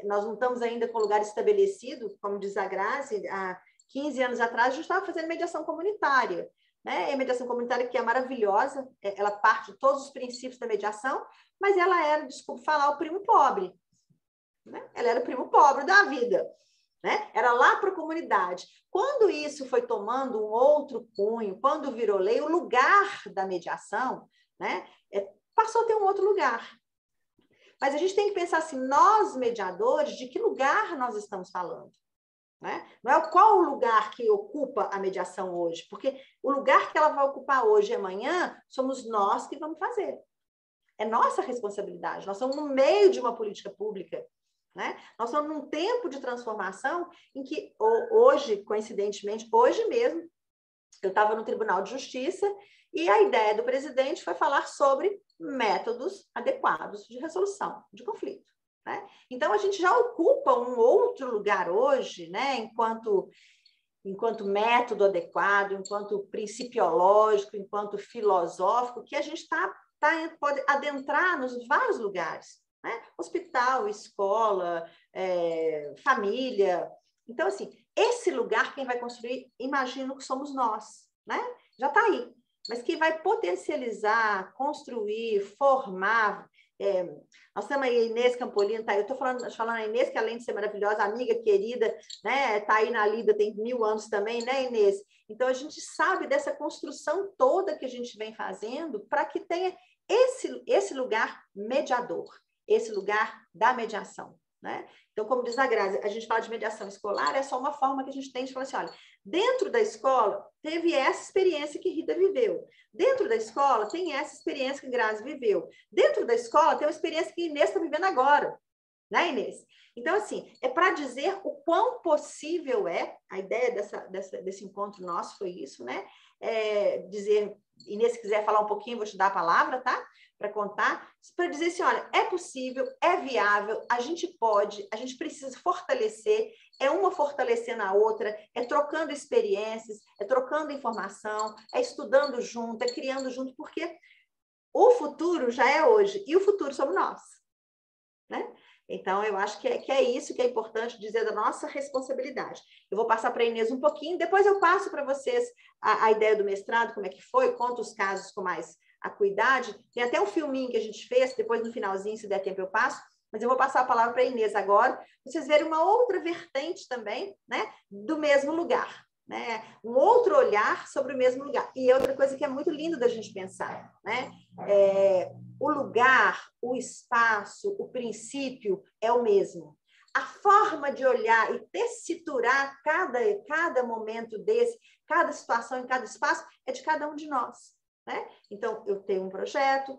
Nós não estamos ainda com lugar estabelecido, como diz a Grazi, há 15 anos atrás a gente estava fazendo mediação comunitária, né? E a mediação comunitária que é maravilhosa, ela parte de todos os princípios da mediação, mas ela era, desculpa falar, o primo pobre, né? Ela era o primo pobre da vida, né? Era lá para a comunidade. Quando isso foi tomando um outro cunho, quando virou lei, o lugar da mediação, né, passou a ter um outro lugar. Mas a gente tem que pensar assim, nós mediadores, de que lugar nós estamos falando? Né? Não é qual o lugar que ocupa a mediação hoje, porque o lugar que ela vai ocupar hoje e amanhã somos nós que vamos fazer. É nossa responsabilidade, nós estamos no meio de uma política pública. Né? Nós estamos num tempo de transformação em que hoje, coincidentemente, hoje mesmo, eu estava no Tribunal de Justiça e a ideia do presidente foi falar sobre métodos adequados de resolução de conflito. Né? Então, a gente já ocupa um outro lugar hoje, né? Enquanto enquanto método adequado, enquanto principiológico, enquanto filosófico, que a gente pode adentrar nos vários lugares, né? Hospital, escola, família. Então, assim, esse lugar quem vai construir, imagino que somos nós, né? Já está aí. Mas quem vai potencializar, construir, formar... nós temos aí a Inês Campolino, tá? Eu estou falando a Inês, que além de ser maravilhosa, amiga, querida, né? Está aí na lida, tem 1000 anos também, né, Inês? Então, a gente sabe dessa construção toda que a gente vem fazendo para que tenha esse lugar mediador, esse lugar da mediação, né? Então, como diz a Grazi, a gente fala de mediação escolar, é só uma forma que a gente tem de falar assim, olha, dentro da escola teve essa experiência que Rita viveu, dentro da escola tem essa experiência que Grazi viveu, dentro da escola tem uma experiência que Inês está vivendo agora, né, Inês? Então, assim, é para dizer o quão possível é, a ideia desse encontro nosso foi isso, né? Dizer, Inês, se quiser falar um pouquinho, vou te dar a palavra, tá? Para contar, para dizer assim, olha, é possível, é viável, a gente pode, a gente precisa fortalecer, é uma fortalecendo a outra, é trocando experiências, é trocando informação, é estudando junto, é criando junto, porque o futuro já é hoje, e o futuro somos nós, né? Então, eu acho que é isso que é importante dizer da nossa responsabilidade. Eu vou passar para a Inês um pouquinho, depois eu passo para vocês a ideia do mestrado, como é que foi, conto os casos com mais acuidade. Tem até um filminho que a gente fez, depois no finalzinho, se der tempo eu passo, mas eu vou passar a palavra para a Inês agora, para vocês verem uma outra vertente também, né, do mesmo lugar, né? Um outro olhar sobre o mesmo lugar. E outra coisa que é muito lindo da gente pensar, né? O lugar, o espaço, o princípio é o mesmo. A forma de olhar e tessiturar cada momento desse, cada situação em cada espaço, é de cada um de nós, né? Então, eu tenho um projeto,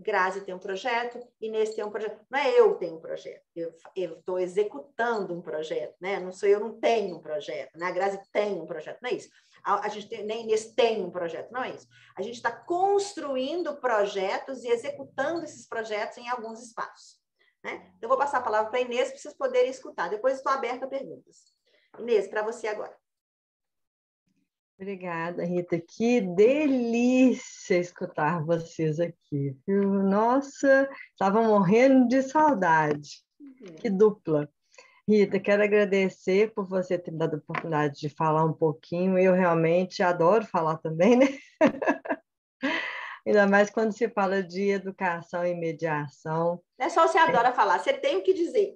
Grazi tem um projeto, Inês tem um projeto. Não é eu tenho um projeto, eu estou executando um projeto, né? Não sou eu, não tenho um projeto, né? A Grazi tem um projeto, não é isso. A gente tem, nem Inês tem um projeto, não é isso. A gente está construindo projetos e executando esses projetos em alguns espaços, né? Então, eu vou passar a palavra para a Inês para vocês poderem escutar. Depois estou aberta a perguntas. Inês, para você agora. Obrigada, Rita. Que delícia escutar vocês aqui, viu? Nossa, estava morrendo de saudade. Que dupla. Rita, quero agradecer por você ter me dado a oportunidade de falar um pouquinho. Eu realmente adoro falar também, né? Ainda mais quando se fala de educação e mediação. Não é só você adora falar, você tem o que dizer.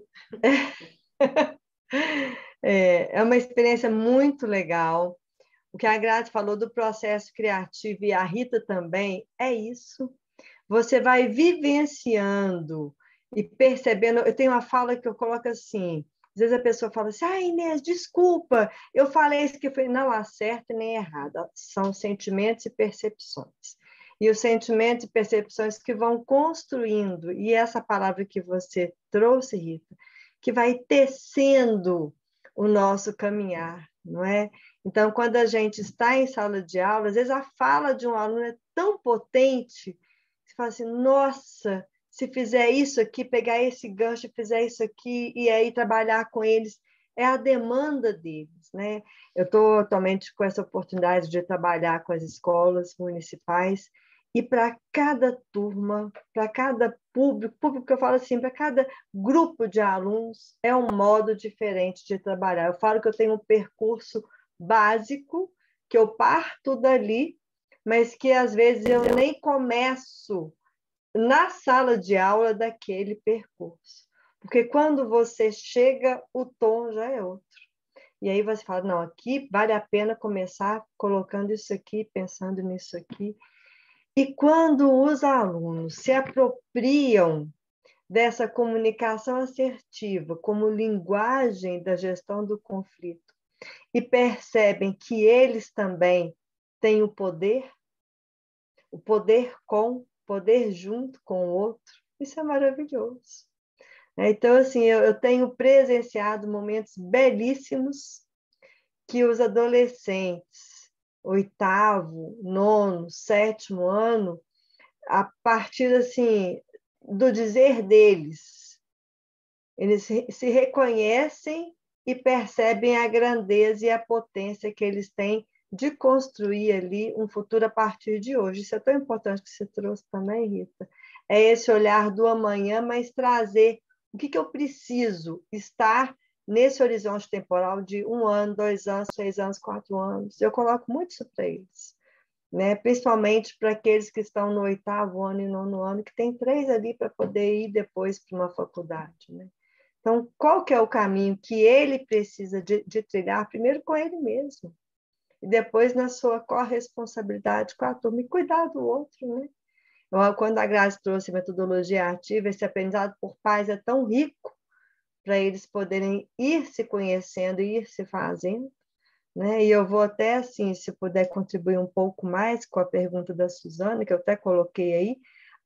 É uma experiência muito legal. O que a Grazi falou do processo criativo e a Rita também, é isso. Você vai vivenciando e percebendo. Eu tenho uma fala que eu coloco assim, às vezes a pessoa fala assim, Inês, desculpa, eu falei isso que foi, não há certo nem errado, são sentimentos e percepções. E os sentimentos e percepções que vão construindo, e essa palavra que você trouxe, Rita, que vai tecendo o nosso caminhar, não é? Então, quando a gente está em sala de aula, às vezes a fala de um aluno é tão potente, você fala assim, nossa, se fizer isso aqui, pegar esse gancho, fizer isso aqui, e aí trabalhar com eles, é a demanda deles, né? Eu estou atualmente com essa oportunidade de trabalhar com as escolas municipais, e para cada turma, para cada público que eu falo assim, para cada grupo de alunos, é um modo diferente de trabalhar. Eu falo que eu tenho um percurso básico, que eu parto dali, mas que às vezes eu nem começo na sala de aula daquele percurso. Porque quando você chega, o tom já é outro. E aí você fala, não, aqui vale a pena começar colocando isso aqui, pensando nisso aqui. E quando os alunos se apropriam dessa comunicação assertiva como linguagem da gestão do conflito e percebem que eles também têm o poder poder junto com o outro, isso é maravilhoso. Então, assim, eu tenho presenciado momentos belíssimos que os adolescentes, 8º, 9º, 7º ano, a partir assim, do dizer deles, eles se reconhecem e percebem a grandeza e a potência que eles têm de construir ali um futuro a partir de hoje. Isso é tão importante que você trouxe também, Rita. É esse olhar do amanhã, mas trazer o que eu preciso estar nesse horizonte temporal de 1 ano, 2 anos, 3 anos, 4 anos. Eu coloco muito isso para eles, né? Principalmente para aqueles que estão no 8º ano e 9º ano, que tem 3 ali para poder ir depois para uma faculdade, né? Então, qual que é o caminho que ele precisa de trilhar? Primeiro com ele mesmo, e depois na sua corresponsabilidade com a turma, e cuidar do outro, né? Quando a Grazi trouxe metodologia ativa, esse aprendizado por pais é tão rico para eles poderem ir se conhecendo e ir se fazendo, né? E eu vou até, assim, se puder contribuir um pouco mais com a pergunta da Suzana, que eu até coloquei aí,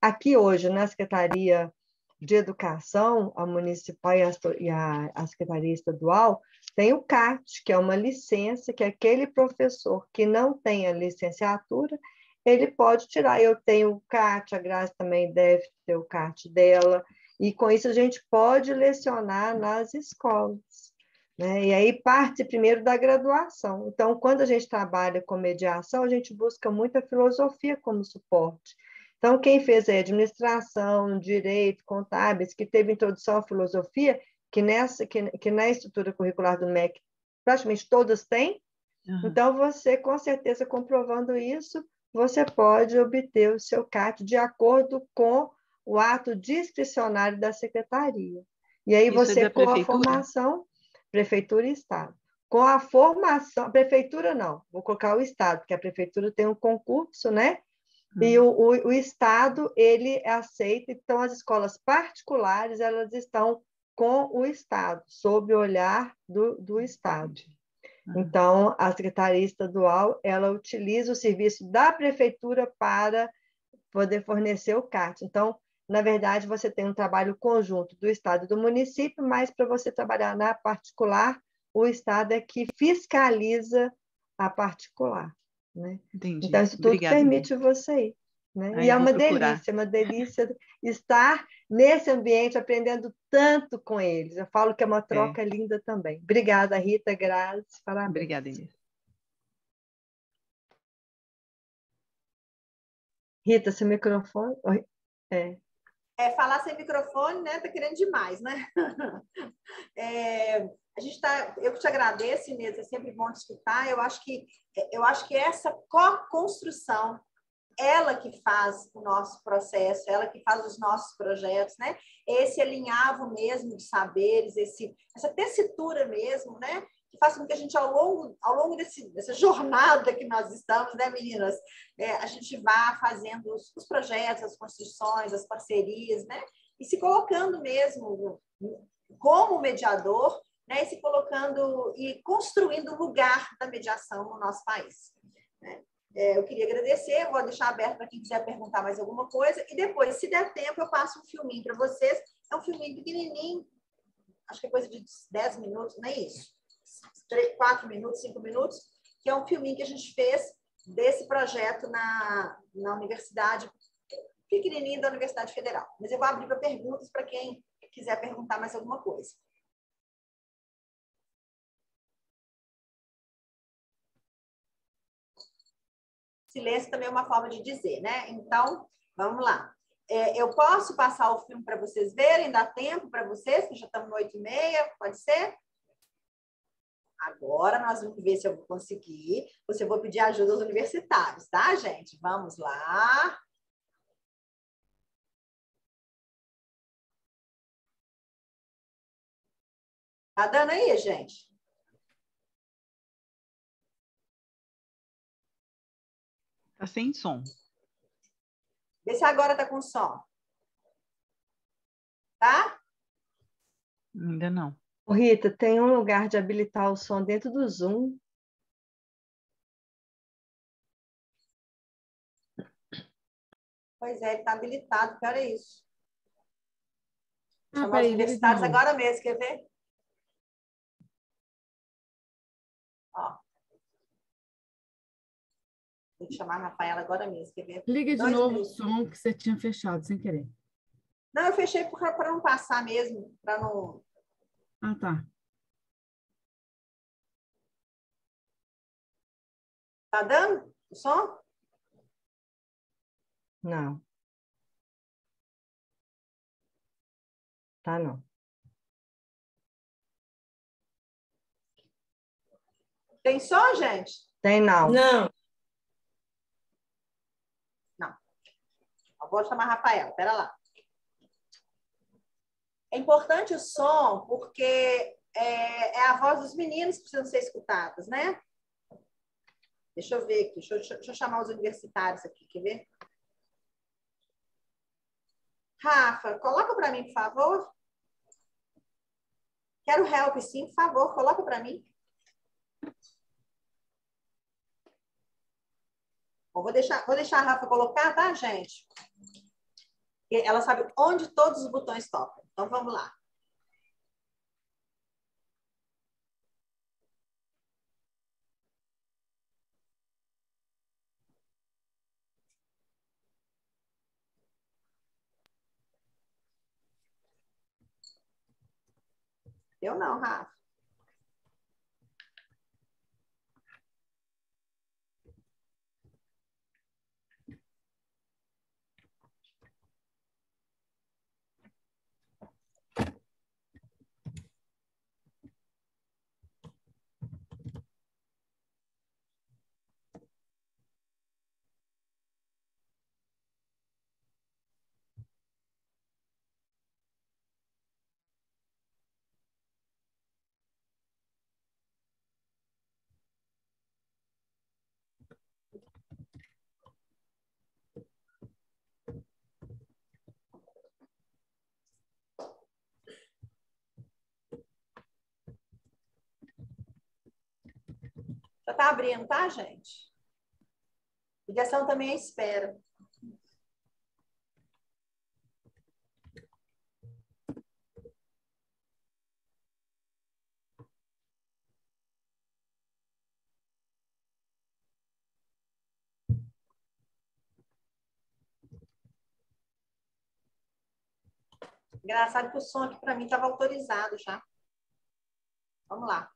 aqui hoje, na Secretaria de Educação, a municipal e a Secretaria Estadual, tem o CAT, que é uma licença que aquele professor que não tem a licenciatura, ele pode tirar. Eu tenho o CAT, a Graça também deve ter o CAT dela, e com isso a gente pode lecionar nas escolas, né? E aí parte primeiro da graduação. Então, quando a gente trabalha com mediação, a gente busca muito a filosofia como suporte. Então, quem fez a administração, direito, contábeis, que teve introdução à filosofia, que na estrutura curricular do MEC praticamente todas têm, então você, com certeza, comprovando isso, você pode obter o seu CAT de acordo com o ato discricionário da secretaria. E aí Isso você, é da com a prefeitura? formação, prefeitura e Estado. Com a formação, prefeitura não, vou colocar o Estado, porque a prefeitura tem um concurso, né? E o Estado, ele aceita, então as escolas particulares, elas estão com o Estado, sob o olhar do Estado. Então, a Secretaria Estadual, ela utiliza o serviço da prefeitura para poder fornecer o CAT. Então, na verdade, você tem um trabalho conjunto do Estado e do município, mas para você trabalhar na particular, o Estado é que fiscaliza a particular, né? Entendi. Então, isso tudo Obrigada, permite você ir, né? Aí E é eu vou procurar. uma delícia estar nesse ambiente, aprendendo tanto com eles. Eu falo que é uma troca linda também. Obrigada, Rita, Grazi, parabéns. Obrigada, Inês. Rita, seu microfone... Falar sem microfone, né? Tá querendo demais, né? A gente eu te agradeço, Inês, é sempre bom te escutar. Eu acho que essa co-construção, ela que faz o nosso processo, ela que faz os nossos projetos, né? Esse alinhavo mesmo de saberes, essa tessitura mesmo, né? Que faz com que a gente, ao longo dessa jornada que nós estamos, né, meninas? A gente vá fazendo os projetos, as construções, as parcerias, né? E se colocando mesmo como mediador, né? E se colocando e construindo o lugar da mediação no nosso país, né? Eu queria agradecer, vou deixar aberto para quem quiser perguntar mais alguma coisa, e depois, se der tempo, eu passo um filminho para vocês. É um filminho pequenininho, acho que é coisa de 10 minutos, não é isso? 4 minutos, 5 minutos, que é um filminho que a gente fez desse projeto na universidade, pequenininho da Universidade Federal. Mas eu vou abrir para perguntas para quem quiser perguntar mais alguma coisa. Silêncio também é uma forma de dizer, né? Então, vamos lá. Eu posso passar o filme para vocês verem? Dá tempo para vocês? Que já estamos no 8h30, pode ser? Agora nós vamos ver se eu vou conseguir. Você vou pedir ajuda aos universitários, tá, gente? Vamos lá. Tá dando aí, gente? Tá sem som. Vê se agora tá com som. Tá? Ainda não. Rita, tem um lugar de habilitar o som dentro do Zoom? Pois é, ele está habilitado, cara, é isso. Chamar os Peraí, universitários agora mesmo, quer ver? Ó. Vou chamar a Rafaela agora mesmo, quer ver? Liga de novo o som que você tinha fechado sem querer. Não, eu fechei para não passar mesmo, para não... Ah, tá. Tá dando o som? Não. Tá, não. Tem som, gente? Tem não. Não. Não. Eu vou chamar Rafael, pera lá. É importante o som porque é a voz dos meninos que precisam ser escutadas, né? Deixa eu ver aqui, deixa eu chamar os universitários aqui, quer ver? Rafa, coloca para mim, por favor. Quero help, sim, por favor, coloca para mim. Bom, vou deixar a Rafa colocar, tá, gente? Ela sabe onde todos os botões tocam. Então, vamos lá. Eu não, Rafa. Já tá abrindo, tá, gente? Ligação também é espera. Engraçado que o som aqui para mim estava autorizado já. Vamos lá.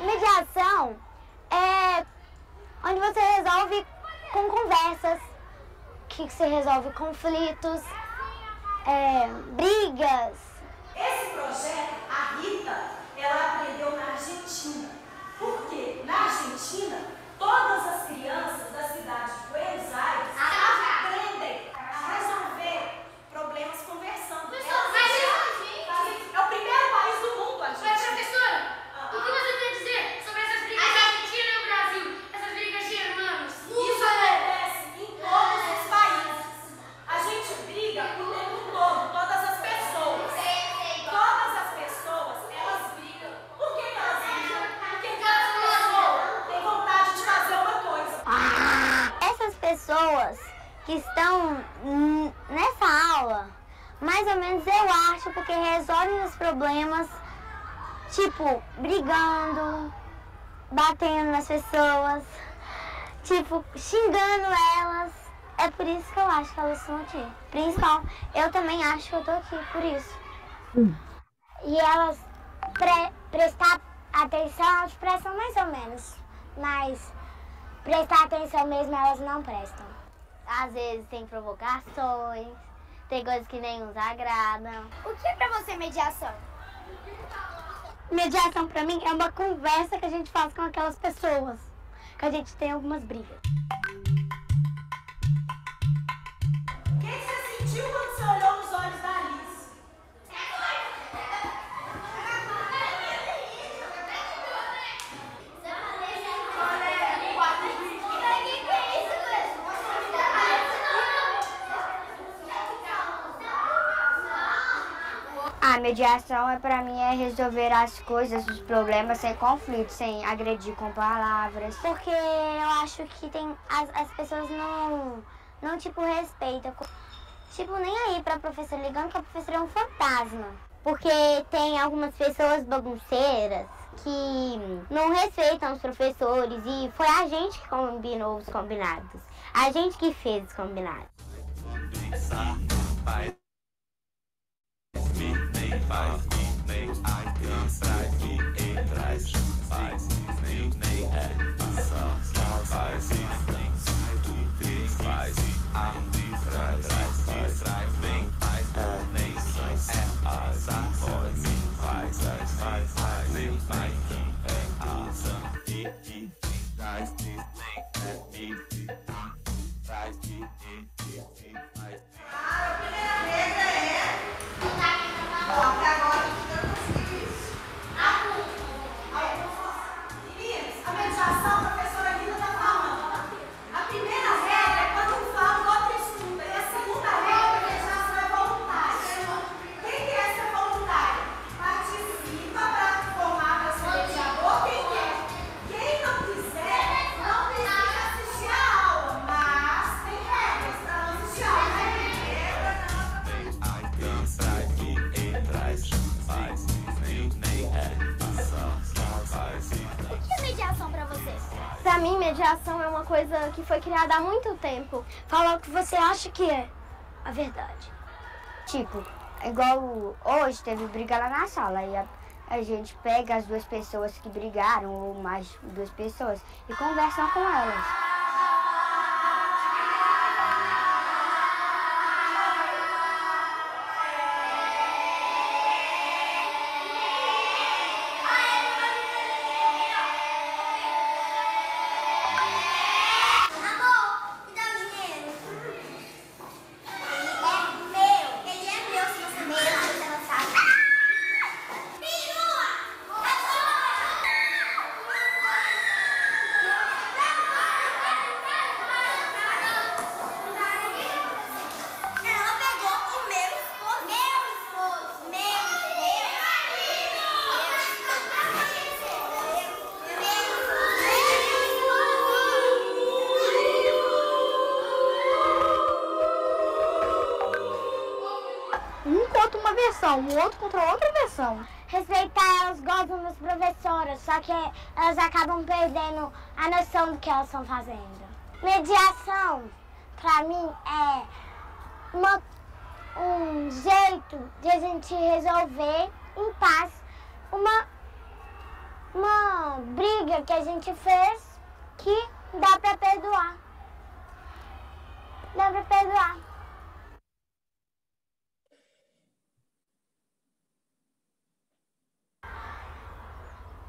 Mediação é onde você resolve com conversas, que você resolve conflitos, brigas. Esse projeto, a Rita, ela aprendeu na Argentina. Por quê? Na Argentina, todas as crianças da cidade de Buenos Aires aprendem a resolver problemas conversando. É o primeiro país do mundo, a gente. Mas, professora, o que você quer dizer sobre essas brigas da Argentina e o Brasil? Essas brigas de irmãos? Isso acontece em todos os países. A gente briga o tempo todo, todas as pessoas. Todas as pessoas, elas brigam. Por que elas brigam? Porque cada pessoa tem vontade de fazer uma coisa. Essas pessoas que estão nessa aula, mais ou menos eu acho, porque resolvem os problemas Tipo, brigando, batendo nas pessoas, tipo, xingando elas. É por isso que eu acho que elas estão aqui. Principal, eu também acho que eu tô aqui por isso. E elas prestar atenção, elas prestam mais ou menos. Mas prestar atenção mesmo, elas não prestam. Às vezes tem provocações, tem coisas que nem nos agradam. O que é pra você mediação? Mediação pra mim é uma conversa que a gente faz com aquelas pessoas, que a gente tem algumas brigas. O que você sentiu quando você olhou nos olhos da Alice? A mediação pra mim é resolver as coisas, os problemas sem conflito, sem agredir com palavras. Porque eu acho que as pessoas não tipo, respeitam. Tipo, nem aí pra professora, ligando que a professora é um fantasma. Porque tem algumas pessoas bagunceiras que não respeitam os professores e foi a gente que combinou os combinados. A gente que fez os combinados. Pra mim, mediação é uma coisa que foi criada há muito tempo. Fala o que você acha que é a verdade. Tipo, igual hoje teve briga lá na sala e a gente pega as duas pessoas que brigaram, ou mais duas pessoas, e conversa com elas. Um contra uma versão, o outro contra outra versão. Respeitar, elas gostam das professoras, só que elas acabam perdendo a noção do que elas estão fazendo. Mediação, pra mim, é um jeito de a gente resolver em paz uma briga que a gente fez que dá pra perdoar. Dá pra perdoar.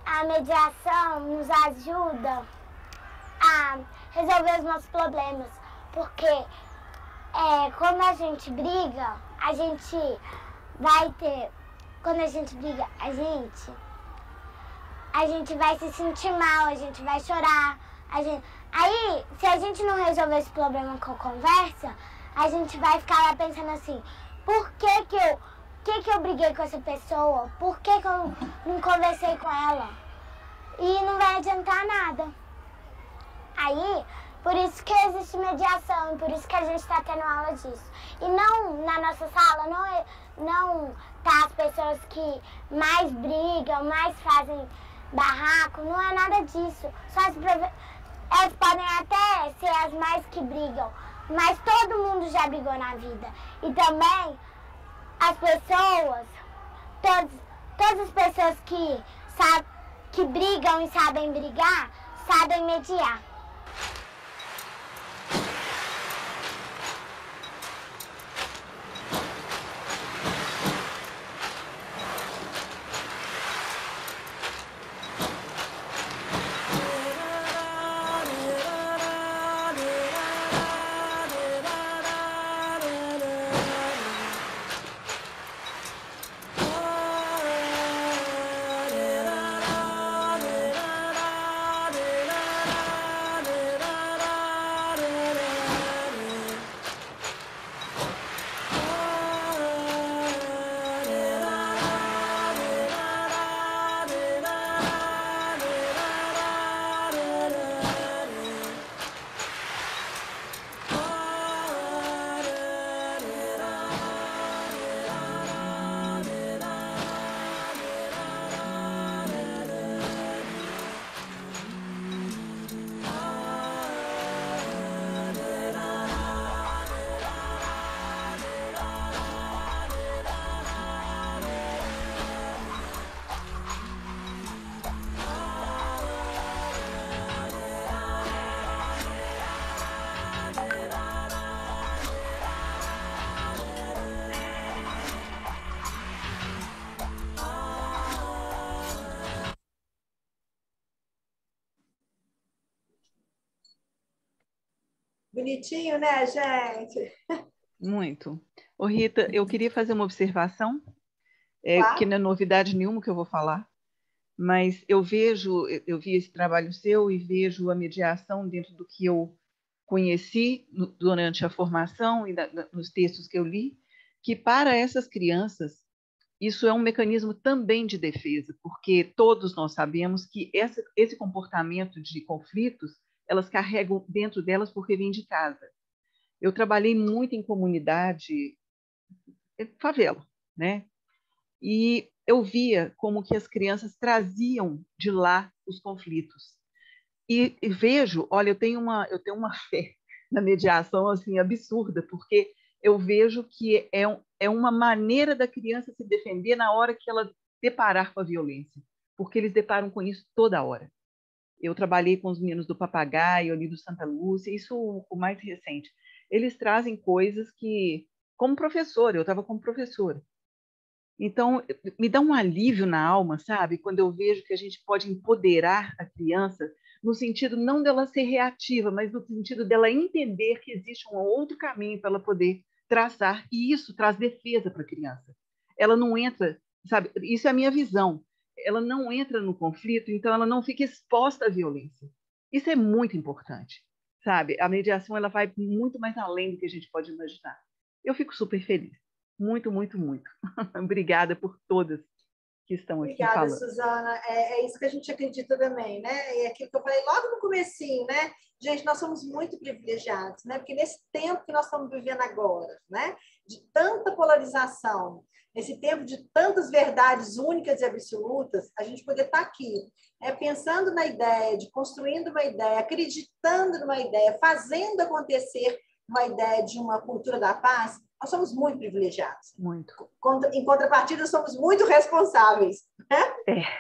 A mediação nos ajuda a resolver os nossos problemas, porque quando a gente briga, a gente vai ter... Quando a gente briga, a gente vai se sentir mal, a gente vai chorar. Aí, se a gente não resolver esse problema com conversa, a gente vai ficar lá pensando assim, por que eu briguei com essa pessoa? Por que eu não conversei com ela? E não vai adiantar nada. Aí, Por isso que existe mediação e por isso que a gente está tendo aula disso. E não, na nossa sala, não tá as pessoas que mais brigam, mais fazem barraco, não é nada disso. Só elas podem até ser as mais que brigam, mas todo mundo já brigou na vida. E também as pessoas, todas as pessoas que brigam e sabem brigar, sabem mediar. Bonitinho, né, gente? Muito. Ô, Rita, eu queria fazer uma observação, Claro. que não é novidade nenhuma que eu vou falar, mas eu vi esse trabalho seu e vejo a mediação dentro do que eu conheci durante a formação e nos textos que eu li, que para essas crianças isso é um mecanismo também de defesa, porque todos nós sabemos que esse comportamento de conflitos elas carregam dentro delas porque vem de casa. Eu trabalhei muito em comunidade, favela, né? E eu via como que as crianças traziam de lá os conflitos. E vejo, olha, eu tenho uma fé na mediação assim absurda, porque eu vejo que é uma maneira da criança se defender na hora que ela deparar com a violência, porque eles deparam com isso toda hora. Eu trabalhei com os meninos do Papagaio, ali do Santa Lúcia, isso o mais recente. Eles trazem coisas que, como professora, eu estava como professora. Então, me dá um alívio na alma, sabe? Quando eu vejo que a gente pode empoderar a criança, no sentido não dela ser reativa, mas no sentido dela entender que existe um outro caminho para ela poder traçar, e isso traz defesa para a criança. Ela não entra, sabe? Isso é a minha visão. Ela não entra no conflito, então ela não fica exposta à violência. Isso é muito importante, sabe? A mediação ela vai muito mais além do que a gente pode imaginar. Eu fico super feliz. Muito, muito, muito. Obrigada por todas que estão aqui falando. Obrigada, Suzana. É isso que a gente acredita também, né? É aquilo que eu falei logo no comecinho, né? Gente, nós somos muito privilegiados, né? Porque nesse tempo que nós estamos vivendo agora, né? De tanta polarização, nesse tempo de tantas verdades únicas e absolutas, a gente poder estar aqui, pensando na ideia, de construindo uma ideia, acreditando numa ideia, fazendo acontecer uma ideia de uma cultura da paz. Nós somos muito privilegiados. Muito. Em contrapartida, somos muito responsáveis. Né?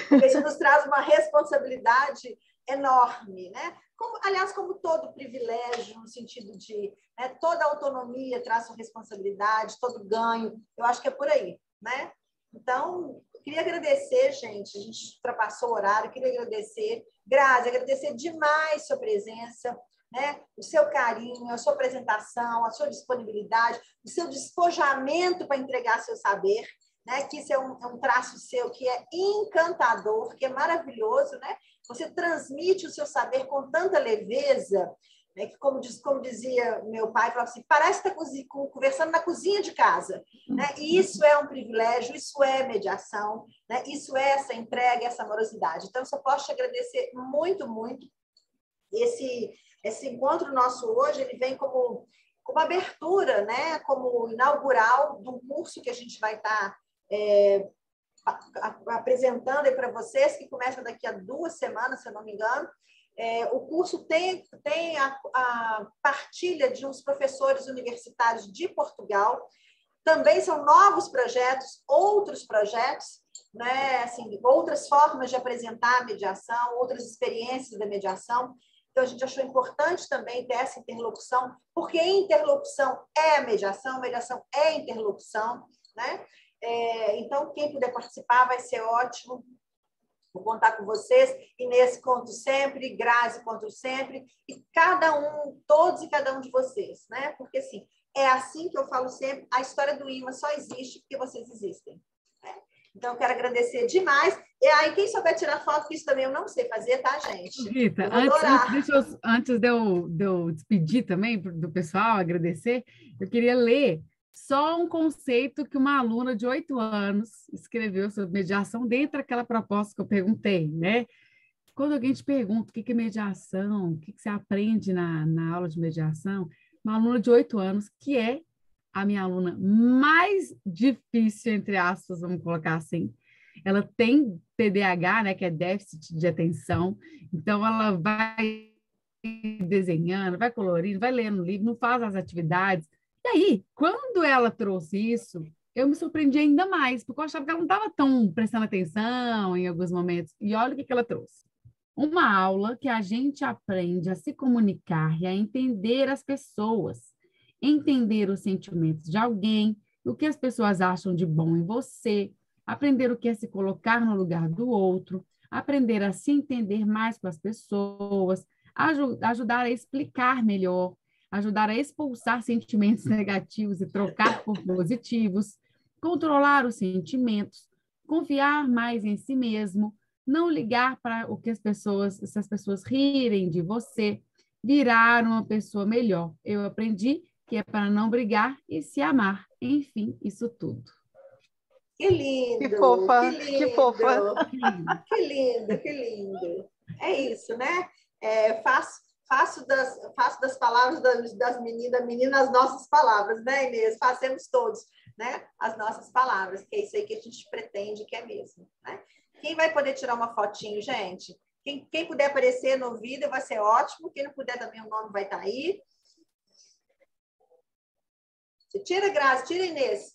Porque isso nos traz uma responsabilidade enorme. Né? Aliás, como todo privilégio, no sentido de toda autonomia traz sua responsabilidade, todo ganho. Eu acho que é por aí. Né? Então, queria agradecer, gente. A gente ultrapassou o horário. Queria agradecer. Grazi, agradecer demais sua presença. Né? O seu carinho, a sua apresentação, a sua disponibilidade, o seu despojamento para entregar seu saber, né? Que isso é um traço seu que é encantador, que é maravilhoso, né? Você transmite o seu saber com tanta leveza, né? Que, como dizia meu pai, falava assim, parece estar conversando na cozinha de casa. Né? E isso é um privilégio, isso é mediação, né? Isso é essa entrega, essa amorosidade. Então, eu só posso te agradecer muito, muito Esse encontro nosso hoje, ele vem como abertura, né? Como inaugural de um curso que a gente vai estar apresentando aí para vocês, que começa daqui a 2 semanas, se eu não me engano. O curso tem a partilha de uns professores universitários de Portugal. Também são novos projetos, outros projetos, né? Assim, outras formas de apresentar a mediação, outras experiências da mediação. Então, a gente achou importante também ter essa interlocução, porque interlocução é mediação é interlocução, né? Então, quem puder participar vai ser ótimo. Vou contar com vocês. Inês, conto sempre. Grazi, conto sempre. E todos e cada um de vocês, né? Porque, assim, é assim que eu falo sempre, a história do IMA só existe porque vocês existem. Né? Então, eu quero agradecer demais. E aí, quem souber tirar foto, que isso também eu não sei fazer, tá, gente? Rita, antes de eu despedir também do pessoal, agradecer, eu queria ler só um conceito que uma aluna de 8 anos escreveu sobre mediação dentro daquela proposta que eu perguntei, né? Quando alguém te pergunta o que é mediação, o que você aprende na aula de mediação, uma aluna de 8 anos, que é a minha aluna mais difícil, entre aspas, vamos colocar assim. Ela tem TDAH, né, que é déficit de atenção, então ela vai desenhando, vai colorindo, vai lendo livro, não faz as atividades. E aí, quando ela trouxe isso, eu me surpreendi ainda mais, porque eu achava que ela não estava tão prestando atenção em alguns momentos. E olha o que ela trouxe. Uma aula que a gente aprende a se comunicar e a entender as pessoas, entender os sentimentos de alguém, o que as pessoas acham de bom em você, aprender o que é se colocar no lugar do outro, aprender a se entender mais com as pessoas, ajudar a explicar melhor, ajudar a expulsar sentimentos negativos e trocar por positivos, controlar os sentimentos, confiar mais em si mesmo, não ligar para o que se as pessoas rirem de você, virar uma pessoa melhor. Eu aprendi que é para não brigar e se amar. Enfim, isso tudo. Que lindo! Que fofa! Que lindo! Que fofa! Que lindo, que lindo! É isso, né? Faço das palavras das meninas as nossas palavras, né, Inês? Fazemos todos, né? As nossas palavras, que é isso aí que a gente pretende, que é mesmo, né? Quem vai poder tirar uma fotinho, gente? Quem puder aparecer no vídeo vai ser ótimo. Quem não puder também, o nome vai estar aí. Você tira, Grazi, tira, Inês.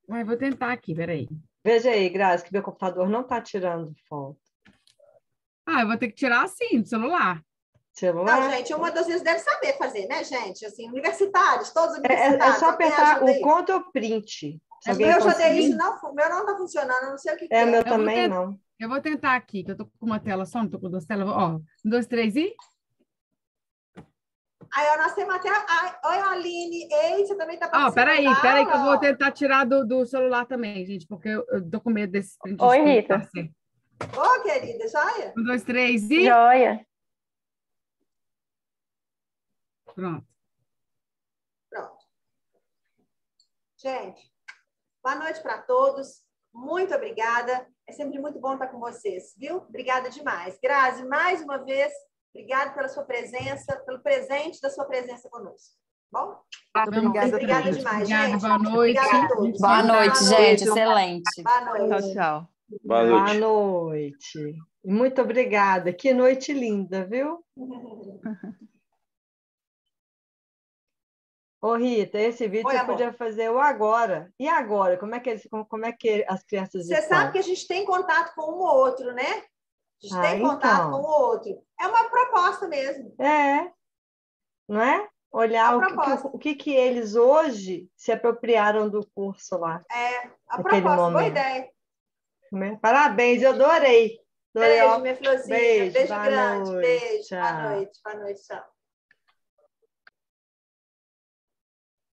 Vou tentar aqui, peraí. Veja aí, Grazi, que meu computador não está tirando foto. Eu vou ter que tirar assim, do celular. Celular? Não, gente, uma das vezes deve saber fazer, né, gente? Assim, universitários, todos universitários. É só apertar o Ctrl Print. Eu já dei isso, o meu não está funcionando, eu não sei o que é. O meu também não. Eu vou tentar aqui, que eu estou com uma tela só, não estou com 2 telas. Ó, 1, 2, 3 e... Aí nós temos até... Oi, Aline. Ei, você também está participando peraí, que eu vou tentar tirar do celular também, gente, porque eu tô com medo desse... Oi, Rita. Ô, querida, joia? 1, 2, 3 e... Joia. Pronto. Gente, boa noite para todos. Muito obrigada. É sempre muito bom estar com vocês, viu? Obrigada demais. Grazi, mais uma vez, obrigada pela sua presença, pelo presente da sua presença conosco. Bom? Obrigada demais, gente. Gente. Boa noite. Obrigada a todos. Boa noite, gente. Excelente. Boa noite. Tchau, tchau. Boa noite. Muito obrigada. Que noite linda, viu? Ô, Rita, esse vídeo você podia fazer o agora. E agora? Como é que as crianças estão? Você sabe que a gente tem contato com um ou outro, né? A gente tem contato com um ou outro. É uma proposta mesmo. Não é? Olhar o que eles hoje se apropriaram do curso lá. A proposta, boa ideia. Parabéns, eu adorei. Beijo, minha florzinha. Beijo boa grande. Noite, Beijo. tchau. Boa noite. Boa noite, tchau.